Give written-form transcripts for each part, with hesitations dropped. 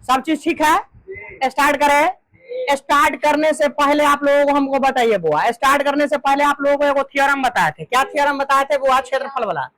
सब चीज ठीक है? स्टार्ट करें। स्टार्ट करने से पहले आप लोगों को हमको बताइए बुआ, स्टार्ट करने से पहले आप लोगों को एक थ्योरम बताए थे। क्या थ्योरम बताए थे बुआ? क्षेत्रफल वाला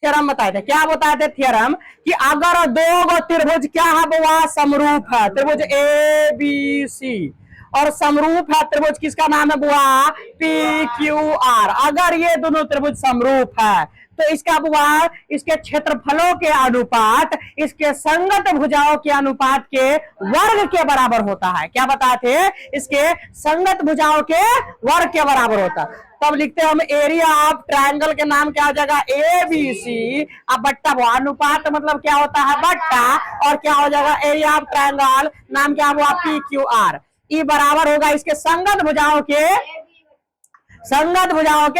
थ्योरम बताए थे। क्या बताए थे थ्योरम? कि अगर दो त्रिभुज क्या है बुआ? समरूप है। त्रिभुज ए बी सी और समरूप है त्रिभुज, किसका नाम है बुआ? P Q are. अगर ये दोनों त्रिभुज समरूप है तो इसका बुआ इसके क्षेत्रफलों के अनुपात इसके संगत भुजाओं के अनुपात के वर्ग के बराबर होता है। क्या बताए थे? इसके संगत भुजाओं के वर्ग के बराबर होता है। तब लिखते हैं हम एरिया ऑफ ट्रायंगल के नाम क्या हो जाएगा? A B C. अब बट्टा बुआ, अनुपात मतलब क्या होता है? बट्टा। और क्या हो जाएगा? एरिया ऑफ ट्रायंगल नाम क्या हुआ? P Q are. ई बराबर होगा इसके संगत भुजाओं के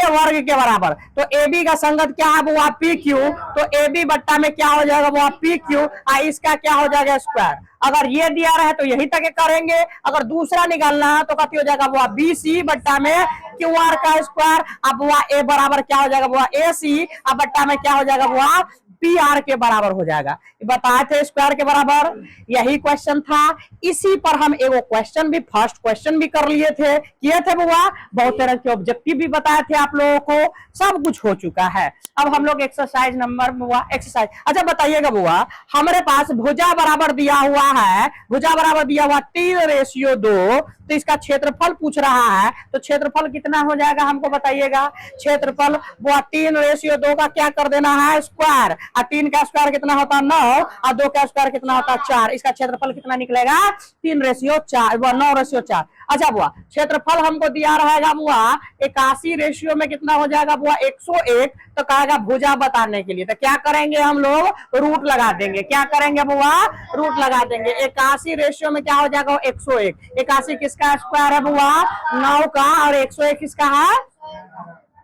वर्ग के बराबर। तो ए बी का संगत क्या है बुआ? P Q. तो ए बी बट्टा में क्या हो जाएगा बुआ? P Q. इसका क्या हो जाएगा? स्क्वायर। अगर ये दिया रहे तो यही तक करेंगे। अगर दूसरा निकालना है तो कति हो जाएगा बुआ? बी सी बट्टा में क्यू आर का स्क्वायर। अब बुआ ए बराबर क्या हो जाएगा बुआ? ए सी। अब बट्टा में क्या हो जाएगा बुआ? पी आर के बराबर हो जाएगा। बताए थे स्क्वायर के बराबर, यही क्वेश्चन था। इसी पर हम एगो क्वेश्चन भी, फर्स्ट क्वेश्चन भी कर लिए थे, किए थे बुआ। बहुत तरह के ऑब्जेक्टिव भी बताए थे आप लोगों को, सब कुछ हो चुका है। अब हम लोग एक्सरसाइज नंबर बुआ, एक्सरसाइज अच्छा बताइएगा बुआ, हमारे पास भुजा बराबर दिया हुआ है, भुजा बराबर दिया हुआ 3:2, तो इसका क्षेत्रफल पूछ रहा है। तो क्षेत्रफल कितना हो जाएगा हमको बताइएगा? क्षेत्रफल बुआ 3:2 का क्या कर देना है? स्क्वायर। और 3 का स्क्वायर कितना होता है? 9। और 2 का स्क्वायर कितना होता है? 4। इसका क्षेत्रफल कितना निकलेगा? 3:4, 9:4। अच्छा बुआ, क्षेत्रफल हमको दिया रहेगा बुआ 81 रेशियो में कितना हो जाएगा बुआ? 101। तो कहेगा भुजा बताने के लिए, तो क्या करेंगे हम लोग? रूट लगा देंगे। क्या करेंगे बुआ? रूट लगा देंगे। 81 रेशियो में क्या हो जाएगा? 101। 81 किसका स्क्वायर है बुआ? 9 का। और 101 किसका है?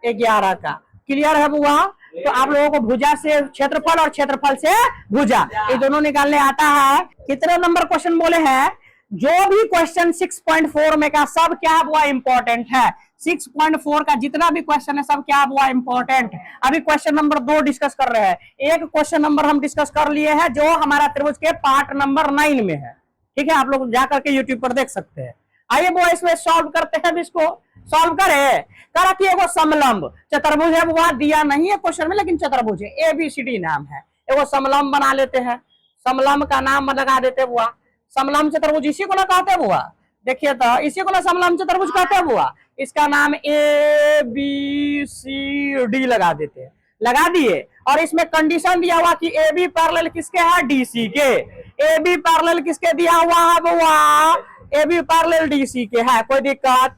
11 का। क्लियर है बुआ? तो आप लोगों को भुजा से क्षेत्रफल और क्षेत्रफल से भुजा ये दोनों निकालने आता है। कितने नंबर क्वेश्चन बोले हैं? जो भी क्वेश्चन 6.4 में का सब क्या हुआ? इंपॉर्टेंट है। 6.4 का जितना भी क्वेश्चन है सब क्या हुआ? इंपॉर्टेंट। अभी क्वेश्चन नंबर 2 डिस्कस कर रहे हैं। एक क्वेश्चन नंबर हम डिस्कस कर लिए हैं जो हमारा त्रिभुज के पार्ट नंबर 9 में है। ठीक है, आप लोग जाकर के यूट्यूब पर देख सकते हैं। आइए बुआ इसमें सॉल्व करते हैं। इसको सॉल्व करे करा कि एगो समलंब चतुर्भुज है बुआ, दिया नहीं है क्वेश्चन में लेकिन चतुर्भुज है, ABCD नाम है। एगो समलंब बना लेते हैं, समलंब का नाम लगा देते बुआ। समलंब चतुर्भुज इसी को ना कहते हैं बुआ? देखिए तो इसी को ना समलंब चतुर्भुज कहते हैं बुआ। इसका नाम ABCD लगा देते हैं। लगा दिए और इसमें कंडीशन दिया हुआ कि AB पैरेलल किसके है? DC के। AB पैरेलल किसके दिया हुआ है बुआ? AB पैरेलल DC के है। कोई दिक्कत?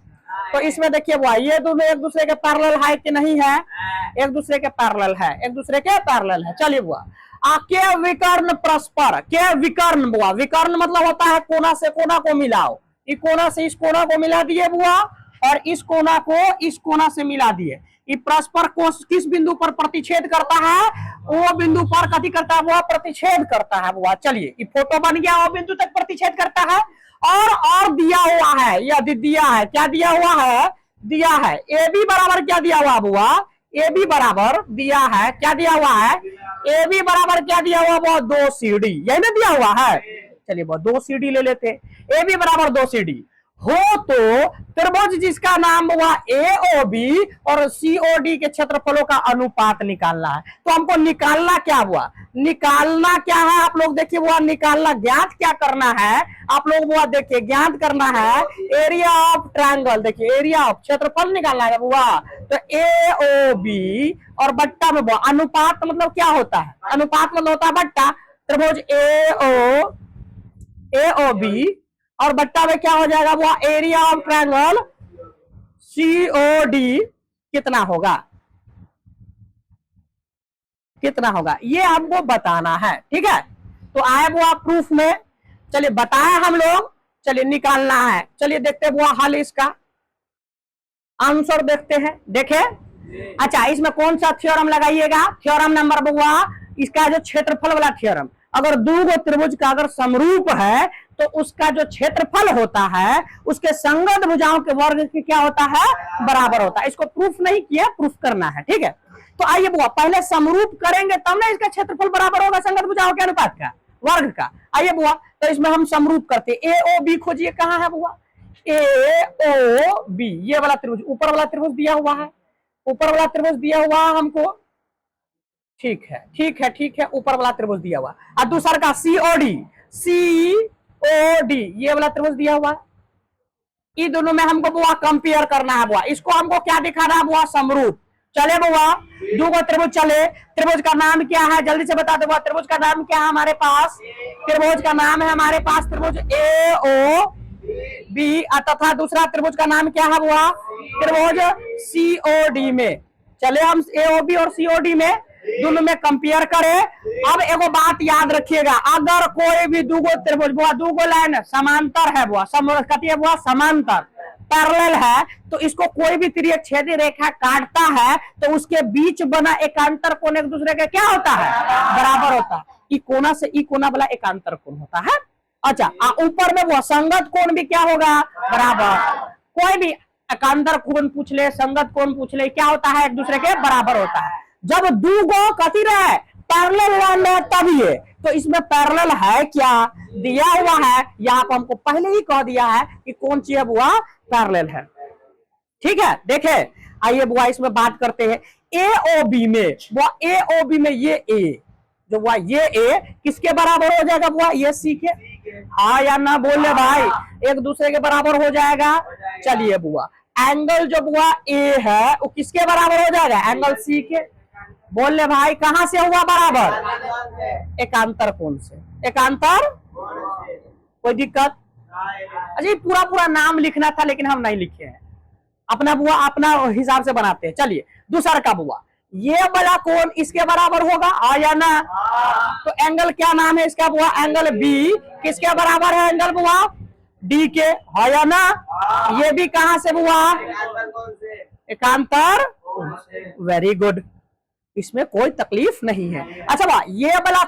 तो इसमें देखिए बुआ ये दोनों एक दूसरे के पैरेलल है कि नहीं है? एक दूसरे के पैरेलल है, एक दूसरे के पैरेलल है। चलिए बुआ, के विकर्ण परस्पर, के विकर्ण बुआ, विकर्ण मतलब होता है कोना से कोना को मिलाओ। इस कोना से इस कोना को मिला दिए बुआ और इस कोना को इस कोना से मिला दिए। ये परस्पर को किस बिंदु पर प्रतिच्छेद करता है? वो बिंदु पर कथी करता है बुआ? प्रतिच्छेद करता है बुआ। चलिए ये फोटो बन गया, वो बिंदु तक प्रतिच्छेद करता है। और दिया हुआ है, यदि दिया है, क्या दिया हुआ है? दिया है AB बराबर क्या दिया हुआ बुआ? AB बराबर दिया है, क्या दिया हुआ है? AB बराबर क्या दिया हुआ बुआ? 2 CD, यही ना दिया हुआ है। चलिए बुआ 2 CD ले लेते। AB बराबर 2 CD हो तो त्रिभुज जिसका नाम हुआ AOB और COD के क्षेत्रफलों का अनुपात निकालना है। तो हमको निकालना क्या हुआ? निकालना क्या है आप लोग देखिए बुआ, निकालना ज्ञात क्या करना है आप लोग बुआ? देखिए ज्ञात करना है एरिया ऑफ ट्रायंगल। देखिए एरिया ऑफ क्षेत्रफल निकालना है बुआ। तो AOB और बट्टा में बुआ अनुपात मतलब क्या होता है? अनुपात मतलब होता है बट्टा। त्रिभुज AOB और बट्टा में क्या हो जाएगा वो? एरिया ऑफ ट्रायंगल COD कितना होगा? कितना होगा ये हमको बताना है। ठीक है, तो आए बुआ प्रूफ में। चलिए बताया हम लोग, चलिए निकालना है। चलिए देखते बुआ हल इसका, आंसर देखते हैं। देखे अच्छा इसमें कौन सा थ्योरम लगाइएगा? थ्योरम नंबर बुआ इसका जो क्षेत्रफल वाला थ्योरम। अगर दो त्रिभुज का अगर समरूप है तो उसका जो क्षेत्रफल होता है उसके संगत भुजाओं के वर्ग की क्या होता है? बराबर होता है। इसको प्रूफ नहीं किया, प्रूफ करना है। ठीक है, तो आइए बुआ पहले समरूप करेंगे तब ना इसका क्षेत्रफल बराबर होगा संगत भुजाओं के अनुपात का। वर्ग का। आइए बुआ, तो इसमें हम समरूप करते हैं। ए ओ बी खोजिए, कहाँ है बुआ? ए ओ बी, ये वाला त्रिभुज, ऊपर वाला त्रिभुज दिया हुआ है, ऊपर वाला त्रिभुज दिया हुआ है हमको। ठीक है, ठीक है, ठीक है, ऊपर वाला त्रिभुज दिया हुआ। और दूसरा का सी ओ डी, सी ओ डी, ये वाला त्रिभुज दिया हुआ। इन दोनों में हमको बुआ कंपेयर करना है बुआ। इसको हमको क्या दिखाना है बुआ? समरूप। चले बुआ, दो को त्रिभुज चले। त्रिभुज का नाम क्या है? जल्दी से बता दो बुआ, त्रिभुज का नाम क्या है हमारे पास? त्रिभुज का नाम है हमारे पास त्रिभुज ए ओ बी, तथा दूसरा त्रिभुज का नाम क्या है बुआ? त्रिभुज सी ओ डी में। चले हम ए ओ बी और सी ओ डी में दोनों में कंपेयर करें। अब एगो बात याद रखिएगा, अगर कोई भी दूगो त्रिभुज बुआ, दूगो लाइन समांतर है बुआ, कहती है बुआ समांतर, पैरेलल है, तो इसको कोई भी तिर्यक छेदी रेखा काटता है तो उसके बीच बना एकांतर कोण एक दूसरे के क्या होता है? बराबर होता है। ई कोना से ई कोना वाला एकांतर कोण होता है। अच्छा, ऊपर में वो संगत कोण भी क्या होगा? बराबर। कोई भी एकांतर कोण पूछ ले, संगत कोण पूछ ले, क्या होता है? एक दूसरे के बराबर होता है। जब दूगो कथी रहे पैरेलल लाइन है तब ये, तो इसमें पैरेलल है क्या? दिया हुआ है, यहाँ पर हमको पहले ही कह दिया है कि कौन सी है बुआ? पैरेलल है। ठीक है, देखे, आइए बुआ इसमें बात करते हैं। ए ओ बी में बुआ, ए ओ बी में ये ए जो बुआ, ये ए किसके बराबर हो जाएगा बुआ? ये सी के। हाँ या ना बोले भाई? एक दूसरे के बराबर हो जाएगा। चलिए बुआ, एंगल जो बुआ ए है वो किसके बराबर हो जाएगा? एंगल सी के। बोल ले भाई, कहां से हुआ बराबर? एकांतर कोण से। एकांतर, कोई दिक्कत? अजी पूरा पूरा नाम लिखना था लेकिन हम नहीं लिखे हैं, अपना बुआ अपना हिसाब से बनाते हैं। चलिए दूसरा का बुआ, ये वाला कोण इसके बराबर होगा, हाँ या ना? तो एंगल क्या नाम है इसका बुआ? एंगल बी किसके बराबर है? एंगल बुआ डी के, हाँ या ना? ये भी कहां से बुआ? एकांतर। वेरी गुड, इसमें कोई तकलीफ नहीं है। अच्छा बा, ये वाला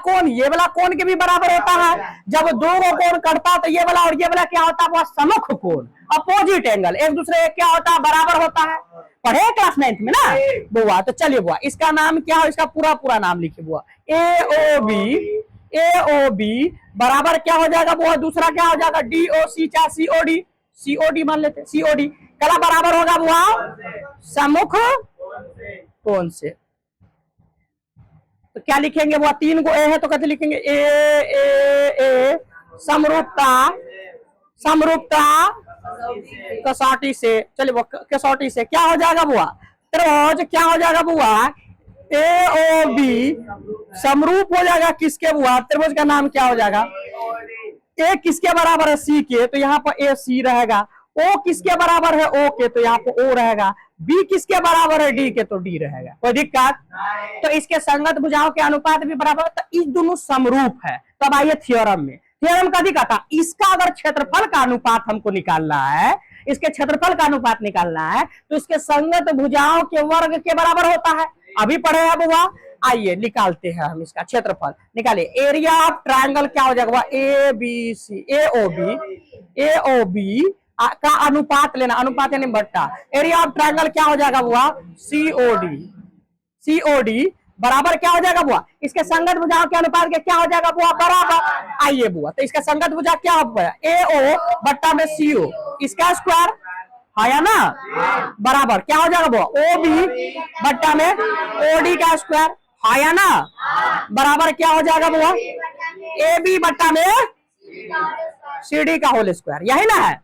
कोण के भी बराबर होता है। जब दो कोण कटता तो ये वाला और ये वाला क्या होता है? वो सममुख कोण, अपोजिट एंगल, एक दूसरे क्या होता है? बराबर होता है। पढ़े क्लास 9th में ना बुआ? तो चलिए बुआ, इसका नाम क्या है? इसका पूरा पूरा नाम लिखिए बुआ। ए O B, A O B बराबर क्या हो जाएगा बुआ? दूसरा क्या हो जाएगा? डी ओ सी, चाहे सी ओ डी, सी ओ डी मान लेते, सी ओ डी कला बराबर होगा बुआ? सम्मुख कोण से। तो क्या लिखेंगे वो? तीन को ए है तो कैसे लिखेंगे? ए ए ए समरूपता, समरूपता कसौटी से। चलिए वो कसौटी से क्या हो जाएगा बुआ? त्रिभुज क्या हो जाएगा बुआ? ए ओ बी समरूप हो जाएगा किसके बुआ? त्रिभुज का नाम क्या हो जाएगा? ए किसके बराबर है? सी के, तो यहाँ पर ए सी रहेगा। ओ किसके बराबर है? ओ के, तो यहाँ पर ओ रहेगा। बी किसके बराबर है? डी के, तो डी रहेगा। कोई दिक्कत? तो इसके संगत भुजाओं के अनुपात भी बराबर, तो इस दोनों समरूप है। तब आइए थ्योरम में। थ्योरम का दिखाता, इसका अगर क्षेत्रफल का अनुपात हमको निकालना है, इसके क्षेत्रफल का अनुपात निकालना है, तो इसके संगत भुजाओं के वर्ग के बराबर होता है। अभी पढ़े हैं बुआ? आइए निकालते हैं हम इसका क्षेत्रफल। निकालिए, एरिया ऑफ ट्रायंगल क्या हो जाएगा? A B C, A O B, A O B का अनुपात लेना, अनुपात यानी बट्टा। एरिया ऑफ ट्रायंगल क्या हो जाएगा बुआ? सीओडी, सीओडी बराबर क्या हो जाएगा बुआ? इसके संगत भुजाओं के अनुपात के क्या हो जाएगा बुआ? बराबर। आइए बुआ, तो इसका संगत भुजा क्या हो गया? ए ओ बट्टा में सी ओ, इसका स्क्वायर, हाँ या ना? बराबर क्या हो जाएगा बुआ? ओ बी बट्टा में ओ डी का स्क्वायर, हाँ या ना? बराबर क्या हो जाएगा बुआ? ए बी बट्टा में सी डी का होल स्क्वायर। यही ना है?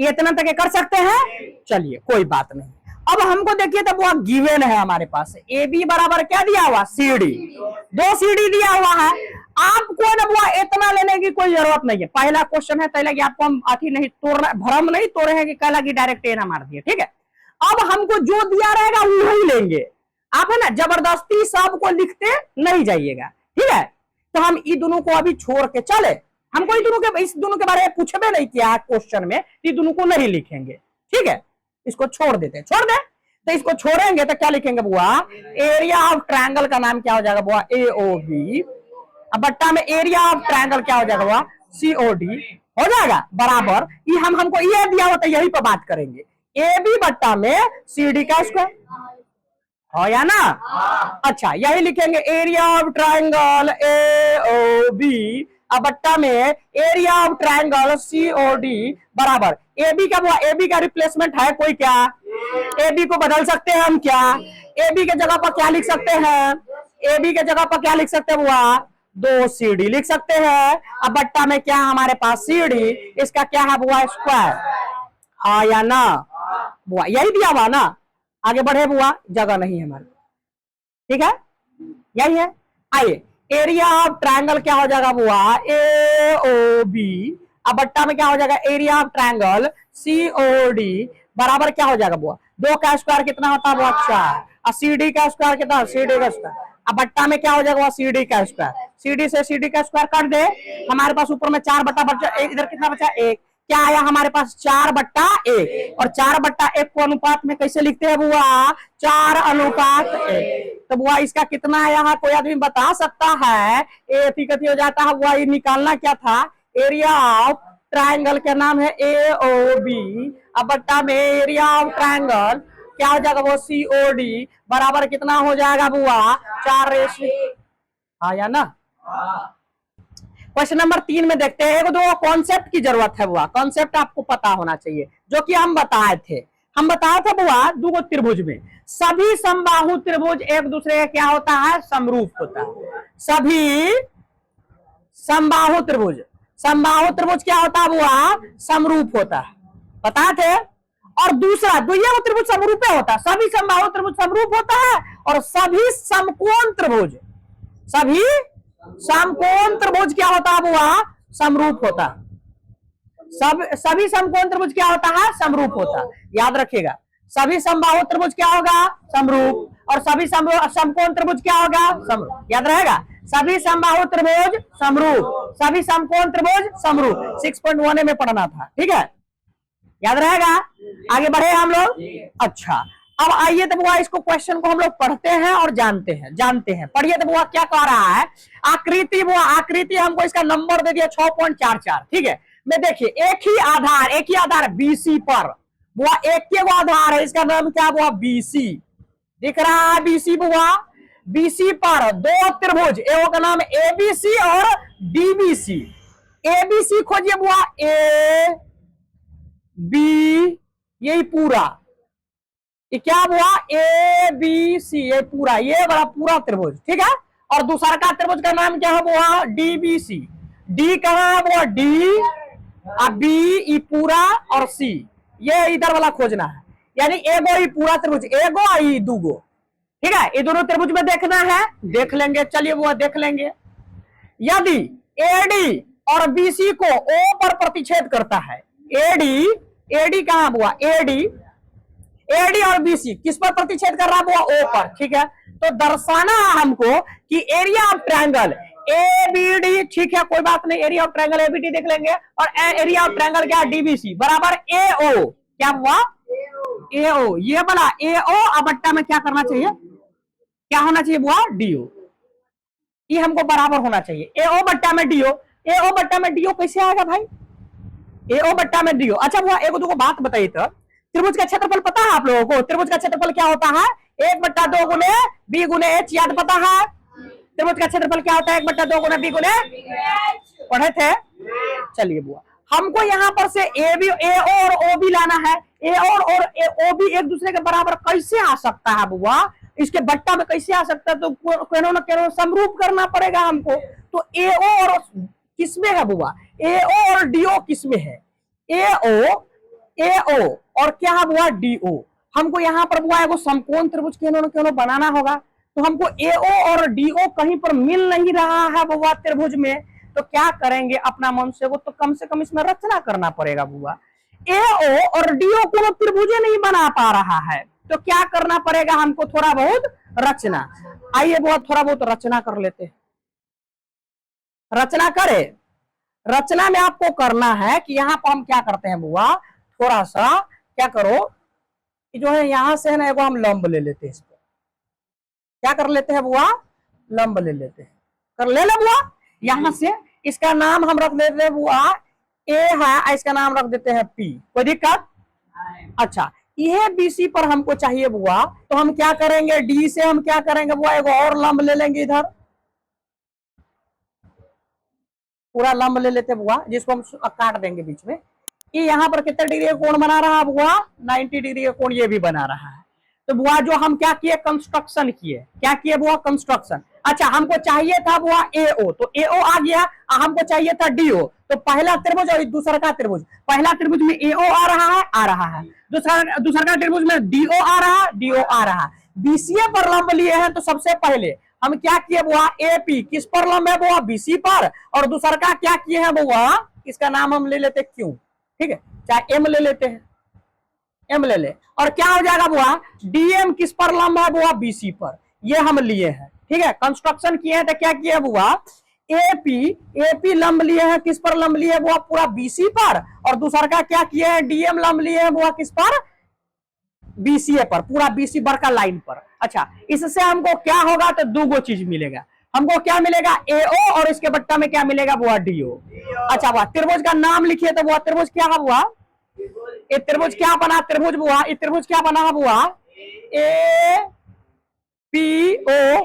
ये इतना तक कर सकते हैं। चलिए कोई बात नहीं। अब हमको देखिए, तो वो गिवन है हमारे पास, ए बी बराबर क्या दिया हुआ? सी डी, दो सी डी दिया हुआ है। आपको ना वो इतना लेने की कोई जरूरत नहीं है। पहला क्वेश्चन है, तो लगी आपको हम अथी नहीं तोड़ना, भ्रम नहीं तोड़े हैं कि कह लगी डायरेक्ट एना मार दिए। ठीक है, अब हमको जो दिया रहेगा वही लेंगे। आप है ना जबरदस्ती सबको लिखते नहीं जाइएगा। ठीक है, तो हम इन दोनों को अभी छोड़ के चले। हमको इस दोनों के बारे में पूछबे नहीं किया क्वेश्चन में, इन दोनों को नहीं लिखेंगे। ठीक है, इसको छोड़ देते हैं, छोड़ दे। तो इसको छोड़ेंगे तो क्या लिखेंगे बुआ? एरिया ऑफ ट्रायंगल का नाम क्या हो जाएगा बुआ? ए ओ बी, अब बट्टा में एरिया ऑफ ट्रायंगल क्या हो जाएगा बुआ? सी ओ डी हो जाएगा बराबर। ये हमको ये दिया होता है, यही पर बात करेंगे। ए बी बट्टा में सी डी का स्क्वायर, हो या ना? अच्छा, यही लिखेंगे area of triangle A O B, अब बट्टा में area of triangle C O D बराबर ए बी का, वो ए बी का रिप्लेसमेंट है कोई क्या? ए बी को बदल सकते हैं हम क्या? ए बी के जगह पर क्या लिख सकते हैं? ए बी के जगह पर क्या लिख सकते हैं बुआ? 2 सी डी लिख सकते हैं। अब बट्टा में क्या हमारे पास? सी डी, इसका क्या है बुआ? स्क्वायर। हाँ या ना बुआ? यही दिया हुआ ना, आगे बढ़े बुआ, जगह नहीं है हमारे, ठीक है, यही है। आइए, एरिया ऑफ ट्रायंगल क्या हो जाएगा बुआ? ए ओ बी, अब बट्टा में क्या हो जाएगा? Area of triangle C O D बराबर क्या हो जाएगा बुआ? 2 का स्क्वायर कितना होता है बुआ? 4, और सी डी का स्क्वायर कितना? सी डी का स्क्वायर। अब बट्टा में क्या हो जाएगा? सी डी का स्क्वायर, सी डी से सी डी का स्क्वायर कर दे, हमारे पास ऊपर में 4 बट्टा बचा, इधर कितना बचा? 1। क्या आया हमारे पास? 4/1, और 4/1 को अनुपात में कैसे लिखते हैं बुआ? 4:1। तो बुआ इसका कितना आया है? कोई आदमी बता सकता है? ए कथी हो जाता है बुआ? ये निकालना क्या था? एरिया ऑफ ट्रायंगल का नाम है ए ओ बी, अब बट्टा में एरिया ऑफ ट्रायंगल क्या हो जाएगा? वो सी ओ डी बराबर कितना हो जाएगा बुआ? 4:1। हाँ या ना? क्वेश्चन नंबर 3 में देखते हैं, एक दो कॉन्सेप्ट की जरूरत है बुआ, कॉन्सेप्ट आपको पता होना चाहिए, जो कि हम बताए थे बुआ, 2 त्रिभुज में सभी समबाहु त्रिभुज एक दूसरे का क्या होता है? समरूप होता है। सभी समबाहु त्रिभुज क्या होता है बुआ? समरूप होता है, बताए थे। और दूसरा द्वितीय त्रिभुज समरूप होता है, सभी समबाहु त्रिभुज समरूप होता है, और सभी समकोण त्रिभुज क्या होता है बुआ? समरूप होता है। सभी समकोण त्रिभुज क्या होता है? समरूप होता है। याद रखिएगा, सभी समबाहु त्रिभुज क्या होगा? समरूप, और सभी समकोण त्रिभुज क्या होगा? समरूप। याद रहेगा, सभी समबाहु त्रिभुज समरूप, सभी समकोण त्रिभुज समरूप, 6.1 में पढ़ना था, ठीक है, याद रहेगा। आगे बढ़े हम लोग। अच्छा, अब आइए तो बुआ इसको, क्वेश्चन को हम लोग पढ़ते हैं और जानते हैं। पढ़िए तो बुआ क्या कह रहा है? आकृति बुआ, आकृति हमको इसका नंबर दे दिया 6.44, ठीक है। मैं देखिए, एक ही आधार बीसी पर बुआ, एक ही आधार है, इसका नाम क्या बुआ? बीसी। दिख रहा है बीसी बुआ? बीसी पर 2 त्रिभुज, एक का नाम एबीसी और डीबीसी। एबीसी खोजिए बुआ, ए बी, यही पूरा, ये क्या हुआ? ए बी सी, ये पूरा, ये बड़ा पूरा त्रिभुज, ठीक है। और दूसरा का त्रिभुज का नाम क्या है बुआ? डीबीसी। डी कहाँ है बुआ? डी, बी ई पूरा, और सी, ये इधर वाला खोजना है, यानी एगो ई पूरा त्रिभुज, एगो ई दूगो, ठीक है। ये दोनों त्रिभुज में देखना है, देख लेंगे, चलिए बुआ देख लेंगे। यदि एडी और बीसी को ओ पर प्रतिच्छेद करता है, एडी कहां बुआ? एडी और बीसी किस पर प्रतिच्छेद कर रहा है बुआ? ओ पर, ठीक है। तो दर्शाना है हमको कि एरिया ऑफ ट्रायंगल एबीडी, ठीक है, कोई बात नहीं, एरिया ऑफ ट्रायंगल एबीडी देख लेंगे, और एरिया ऑफ ट्रायंगल क्या? डीबीसी बराबर एओ, क्या हुआ? एओ, ये बड़ा एओ, अब बट्टा में क्या करना चाहिए? क्या होना चाहिए बुआ? डीओ। ये हमको बराबर होना चाहिए, एओ बट्टा में डीओ। एओ बट्टा में डीओ कैसे आएगा भाई? एओ बट्टा में डीओ। अच्छा बुआ एक दो बात बताइए तो, त्रिभुज का क्षेत्रफल पता है आप लोगों को? त्रिभुज का क्षेत्रफल क्या होता है? 1/2 गुने बी गुने एच, याद पता है? त्रिभुज का क्षेत्रफल क्या होता है? 1/2 गुने बी गुने, पढ़े थे? चलिए बुआ, हमको यहाँ पर से ए और ओ बी लाना है। ए और ओ बी एक दूसरे के बराबर कैसे आ सकता है बुआ? इसके बट्टा में कैसे आ सकता है? तो केनो न केनो समरूप करना पड़ेगा हमको। तो ए और किसमें है बुआ? ए और डीओ किसमें है? एओ और क्या है बुआ? डीओ। हमको यहाँ पर बुआ एगो समकोण त्रिभुज केनो न केनो बनाना होगा, तो हमको एओ और डीओ कहीं पर मिल नहीं रहा है बुआ त्रिभुज में, तो क्या करेंगे अपना मन से? वो तो कम से कम इसमें रचना करना पड़ेगा बुआ। एओ और डीओ को त्रिभुज नहीं बना पा रहा है, तो क्या करना पड़ेगा हमको? थोड़ा बहुत रचना। आइए बुआ थोड़ा बहुत रचना कर लेते हैं। रचना करे, रचना में आपको करना है कि यहाँ पर हम क्या करते हैं बुआ, थोड़ा सा क्या करो कि जो है यहां से है ना एगो हम लंब ले लेते हैं, इस पर क्या कर लेते हैं बुआ? लंब ले लेते हैं, कर ले बुआ। यहां से इसका नाम हम रख देते हैं बुआ ए है, इसका नाम रख देते हैं पी, कोई दिक्कत? अच्छा, ये बीसी पर हमको चाहिए बुआ, तो हम क्या करेंगे, डी से हम क्या करेंगे बुआ, एक और लंब ले लेंगे इधर, पूरा लंब ले लेते बुआ, जिसको हम काट देंगे बीच में। ये यहाँ पर कितने डिग्री का कोण बना रहा है बुआ, 90 डिग्री का कोण ये भी बना रहा है। तो बुआ जो हम क्या किए, कंस्ट्रक्शन किए, क्या किए बुआ, कंस्ट्रक्शन। अच्छा हमको चाहिए था बुआ एओ, तो एओ आ गया, हमको चाहिए था डीओ, तो पहला त्रिभुज और दूसरा का त्रिभुज, पहला त्रिभुज में एओ आ रहा है, दूसरा का त्रिभुज में डीओ आ रहा है, डीओ आ रहा है। बीसीए पर लंब लिए हैं, तो सबसे पहले हम क्या किए बुआ, एपी किस पर लंब है बुआ, बीसी पर, और दूसरा का क्या किए हैं बुआ, इसका नाम हम ले लेते क्यू, ठीक है, चाहे एम ले लेते हैं, एम ले ले, और क्या हो जाएगा बुआ, डीएम किस पर लंब है बुआ, बीसी पर, ये हम लिए हैं, ठीक है। कंस्ट्रक्शन किए हैं तो क्या किया बुआ, एपी लंब लिए हैं, किस पर लंब लिए हैं बुआ, पूरा बीसी पर, और दूसरा का क्या किए हैं, डीएम लंब लिए हैं बुआ, किस पर, बीसीए पर, पूरा बीसी बड़का लाइन पर। अच्छा इससे हमको क्या होगा, तो दो चीज मिलेगा, हमको क्या मिलेगा, एओ, और इसके बट्टा में क्या मिलेगा बुआ, डीओ। अच्छा बुआ त्रिभुज का नाम लिखिए, तो बुआ त्रिभुज क्या है बुआ, ये त्रिभुज क्या बना, त्रिभुज बुआ, ये त्रिभुज क्या बना है बुआ, ए पी ओ,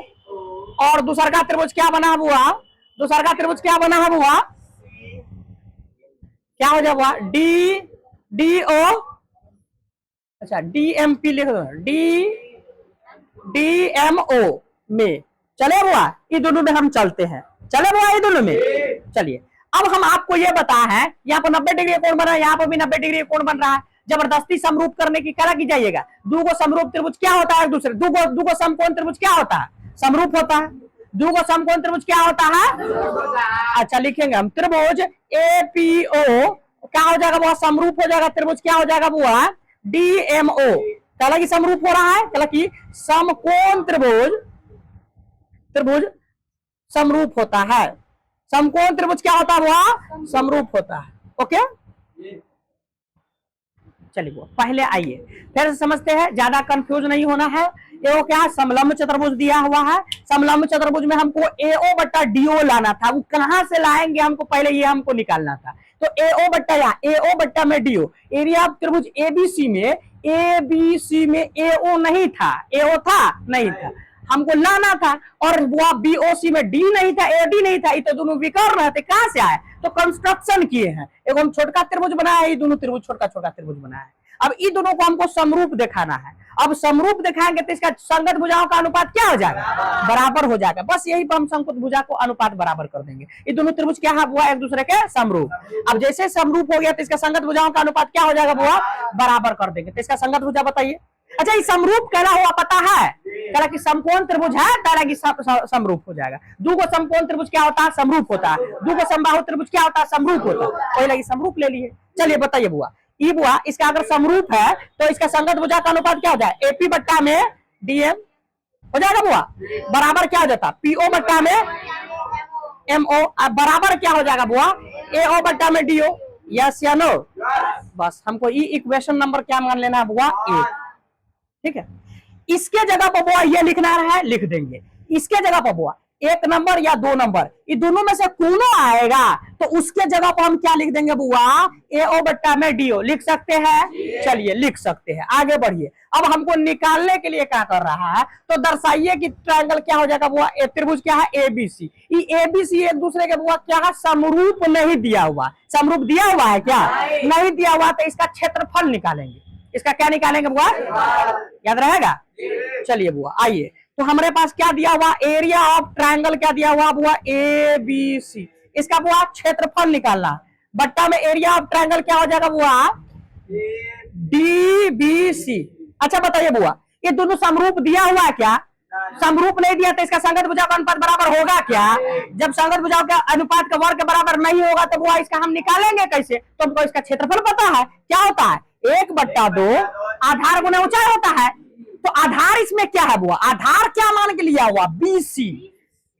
और दूसरा का त्रिभुज क्या बना है बुआ, दूसरा का त्रिभुज क्या बना है बुआ, क्या हो जाए बुआ, डी डी ओ, अच्छा डीएमपी लिख दो, डीएमओ में, चले बुआ, ये दोनों में हम चलते हैं, चले बुआ ये दोनों में, चलिए। अब हम आपको ये बता है, यहाँ पर 90 डिग्री कोण बन रहा है, यहाँ पर भी 90 डिग्री कोण बन रहा है, जबरदस्ती समरूप करने की कला की जाइएगा। दूगो समरूप त्रिभुज क्या होता है, दूसरे दूगो समकोण त्रिभुज क्या होता है, समरूप होता है। दूगो समकोण त्रिभुज क्या होता है, अच्छा लिखेंगे हम, त्रिभुज एपीओ क्या हो जाएगा बुआ, समरूप हो जाएगा, त्रिभुज क्या हो जाएगा बुआ, डीएमओ, कला की समरूप हो रहा है, कला की समकोण त्रिभुज, त्रिभुज समरूप होता है, समकोण त्रिभुज क्या होता है बुआ, समरूप होता है, ओके। चलिए पहले आइए फिर से समझते हैं, ज्यादा कंफ्यूज नहीं होना है। एओ क्या है, समलंब चतुर्भुज दिया हुआ है, समलंब चतुर्भुज में हमको एओ बट्टा डीओ लाना था, वो कहां से लाएंगे हमको, पहले ये हमको निकालना था। तो एओ बट्टा या एओ बट्टा में डीओ, एरिया ऑफ त्रिभुज एबीसी में एओ नहीं था, एओ था नहीं था, हमको लाना था, और वो बीओसी में डी नहीं था, एडी नहीं था, ये तो दोनों विकर्ण रहते, कहां से आए, तो कंस्ट्रक्शन किए हैं, एक हम छोटका त्रिभुज बनाया है, ये दोनों त्रिभुज छोटका छोटा त्रिभुज बनाया है। अब ये दोनों को हमको समरूप दिखाना है, अब समरूप दिखाएंगे तो इसका संगत भुजाओं का अनुपात क्या हो जाएगा, बराबर हो जाएगा, बस यही पर हम संगत भुजा को अनुपात बराबर कर देंगे। ये दोनों त्रिभुज क्या है बुआ, एक दूसरे के समरूप। अब जैसे समरूप हो गया तो इसका संगत भुजाओं का अनुपात क्या हो जाएगा बुआ, बराबर कर देंगे। तो इसका संगत भुजा बताइए। अच्छा ये समरूप कहला हुआ पता है, कहला कि समकोण त्रिभुज है, कहला कि समरूप हो जाएगा। दूगो समकोण त्रिभुज क्या होता है, समरूप होता है। दूगो समबाहु त्रिभुज क्या होता है, समरूप होता है। पहले समरूप ले लिए। चलिए बताइए बुआ, ये बुआ इसका अगर समरूप है तो इसका संगत भुजा का अनुपात क्या हो जाए, एपी बट्टा में डीएम हो जाएगा बुआ, बराबर क्या हो जाता, पीओ बट्टा में एमओ, बराबर क्या हो जाएगा बुआ, एओ बट्टा में डीओ। यस या नो, बस हमको ये इक्वेशन नंबर क्या मान लेना है बुआ, ए, ठीक है। इसके जगह पर बुआ ये लिखना है, लिख देंगे। इसके जगह पर बुआ 1 नंबर या 2 नंबर, ये दोनों में से कोनो आएगा तो उसके जगह पर हम क्या लिख देंगे बुआ, एओ बट्टा में डीओ लिख सकते हैं। चलिए लिख सकते हैं, आगे बढ़िए। अब हमको निकालने के लिए क्या कर रहा है, तो दर्शाइए कि ट्रायंगल क्या हो जाएगा बुआ, त्रिभुज क्या है एबीसी। ये एबीसी एक दूसरे के बुआ क्या है, समरूप नहीं दिया हुआ, समरूप दिया हुआ है क्या, नहीं दिया हुआ, तो इसका क्षेत्रफल निकालेंगे। इसका क्या निकालेंगे बुआ, याद रहेगा। चलिए बुआ आइए, तो हमारे पास क्या दिया हुआ, एरिया ऑफ ट्रायंगल क्या दिया हुआ बुआ, एबीसी। इसका बुआ क्षेत्रफल निकालना, बट्टा में एरिया ऑफ ट्रायंगल क्या हो जाएगा बुआ, डीबीसी। अच्छा बताइए बुआ, ये दोनों समरूप दिया हुआ है क्या, समरूप नहीं दिया तो इसका संगत भुजा का अनुपात बराबर होगा क्या। जब संगत भुजाओं का अनुपात का वर्ग बराबर नहीं होगा तो बुआ इसका हम निकालेंगे कैसे, तो हमको इसका क्षेत्रफल पता है क्या होता है, 1/2 आधार गुना ऊंचाई होता है। तो आधार इसमें क्या है बुआ, आधार क्या मान के लिया हुआ, बीसी।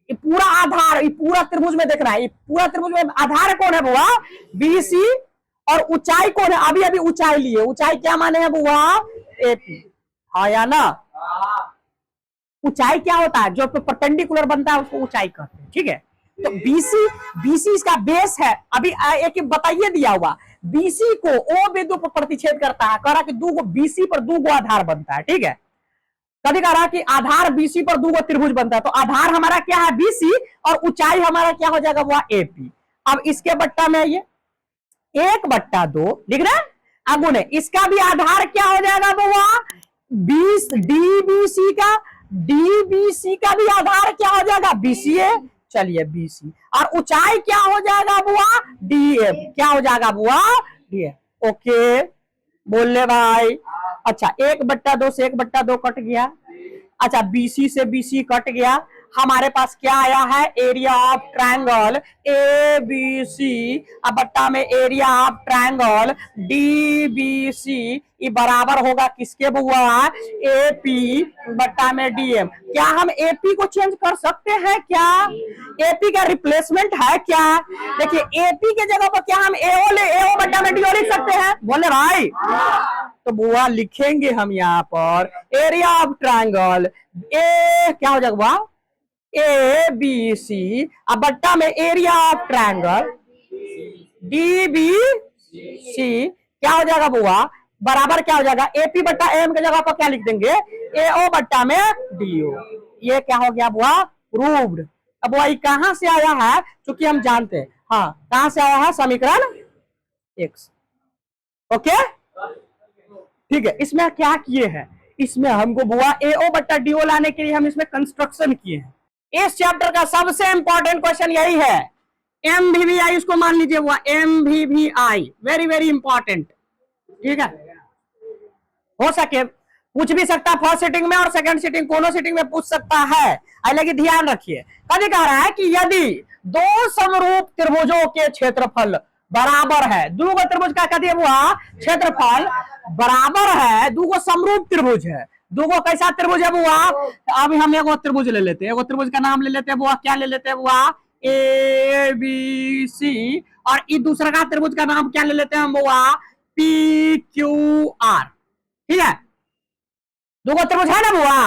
ये पूरा आधार, ये पूरा त्रिभुज में देखना है, ये पूरा त्रिभुज में आधार कौन है बुआ, बीसी, और ऊंचाई कौन है, अभी अभी ऊंचाई लिए, ऊंचाई क्या माने हैं बुआ, एपी, हाँ या ना। ऊंचाई क्या होता है, जो परपेंडिकुलर बनता है उसको ऊंचाई कहते हैं, ठीक है। तो बीसी, बीसी इसका बेस है। अभी एक बताइए दिया हुआ, बीसी को ओ बिंदु पर प्रतिच्छेद करता है, कह रहा कि दो बीसी पर दो आधार बनता है, ठीक है। कभी कह रहा कि आधार बीसी पर दो त्रिभुज बनता है, तो आधार हमारा क्या है बीसी और ऊंचाई हमारा क्या हो जाएगा वो एपी। अब इसके बट्टा में ये 1/2 लिख रहे हैं अगुने, इसका भी आधार क्या हो जाएगा वो 20 डीबीसी का, डीबीसी का भी आधार क्या हो जाएगा बीसीए, चलिए बीसी, और ऊंचाई क्या हो जाएगा बुआ डीएफ, क्या हो जाएगा बुआ डीएफ। ओके बोल ले भाई। अच्छा 1/2 से 1/2 कट गया। अच्छा बीसी से बीसी कट गया, हमारे पास क्या आया है area of triangle A B C, अब बट्टा में area of triangle D B C, ये बराबर होगा किसके बुआ एपी बट्टा में डीएम। क्या हम एपी को चेंज कर सकते हैं क्या, एपी का रिप्लेसमेंट है क्या? देखिए एपी के जगह पर क्या हम एओ बट्टा में डीओ लिख सकते हैं, बोले भाई। तो बुआ लिखेंगे हम यहाँ पर एरिया ऑफ ट्रायंगल ए क्या हो जाएगा बुआ ए बी सी, अब बट्टा में area of triangle D B C क्या हो जाएगा बुआ बराबर क्या हो जाएगा एपी बट्टा एम के जगह पर क्या लिख देंगे एओ बट्टा में डीओ। ये क्या हो गया बुआ प्रूव्ड। अब बुआ ये कहां से आया है, क्योंकि हम जानते हैं हाँ कहां से आया है समीकरण एक्स। ओके ठीक है, इसमें क्या किए हैं, इसमें हमको बुआ एओ बट्टा डीओ लाने के लिए हम इसमें कंस्ट्रक्शन किए हैं। इस चैप्टर का सबसे इंपॉर्टेंट क्वेश्चन यही है, एमवीवीआई, उसको मान लीजिए हुआ एमवीवीआई, वेरी वेरी इंपॉर्टेंट, ठीक है। हो सके पूछ भी सकता है फर्स्ट सीटिंग में और सेकंड सीटिंग, दोनों सीटिंग में पूछ सकता है, लेकिन ध्यान रखिए। कभी कह रहा है कि यदि दो समरूप त्रिभुजों के क्षेत्रफल बराबर है, दो त्रिभुज का कहते हैं हुआ क्षेत्रफल बराबर है, दो समरूप त्रिभुज है, दो कैसा त्रिभुज है बुआ, अभी हम एगो त्रिभुज ले लेते हैं, एगो त्रिभुज का नाम ले लेते हैं बुआ, क्या ले लेते हैं बुआ ए बी सी, और इस दूसरा का त्रिभुज का नाम क्या ले लेते हैं हम बुआ पी क्यू आर, ठीक है। दो त्रिभुज है ना बुआ,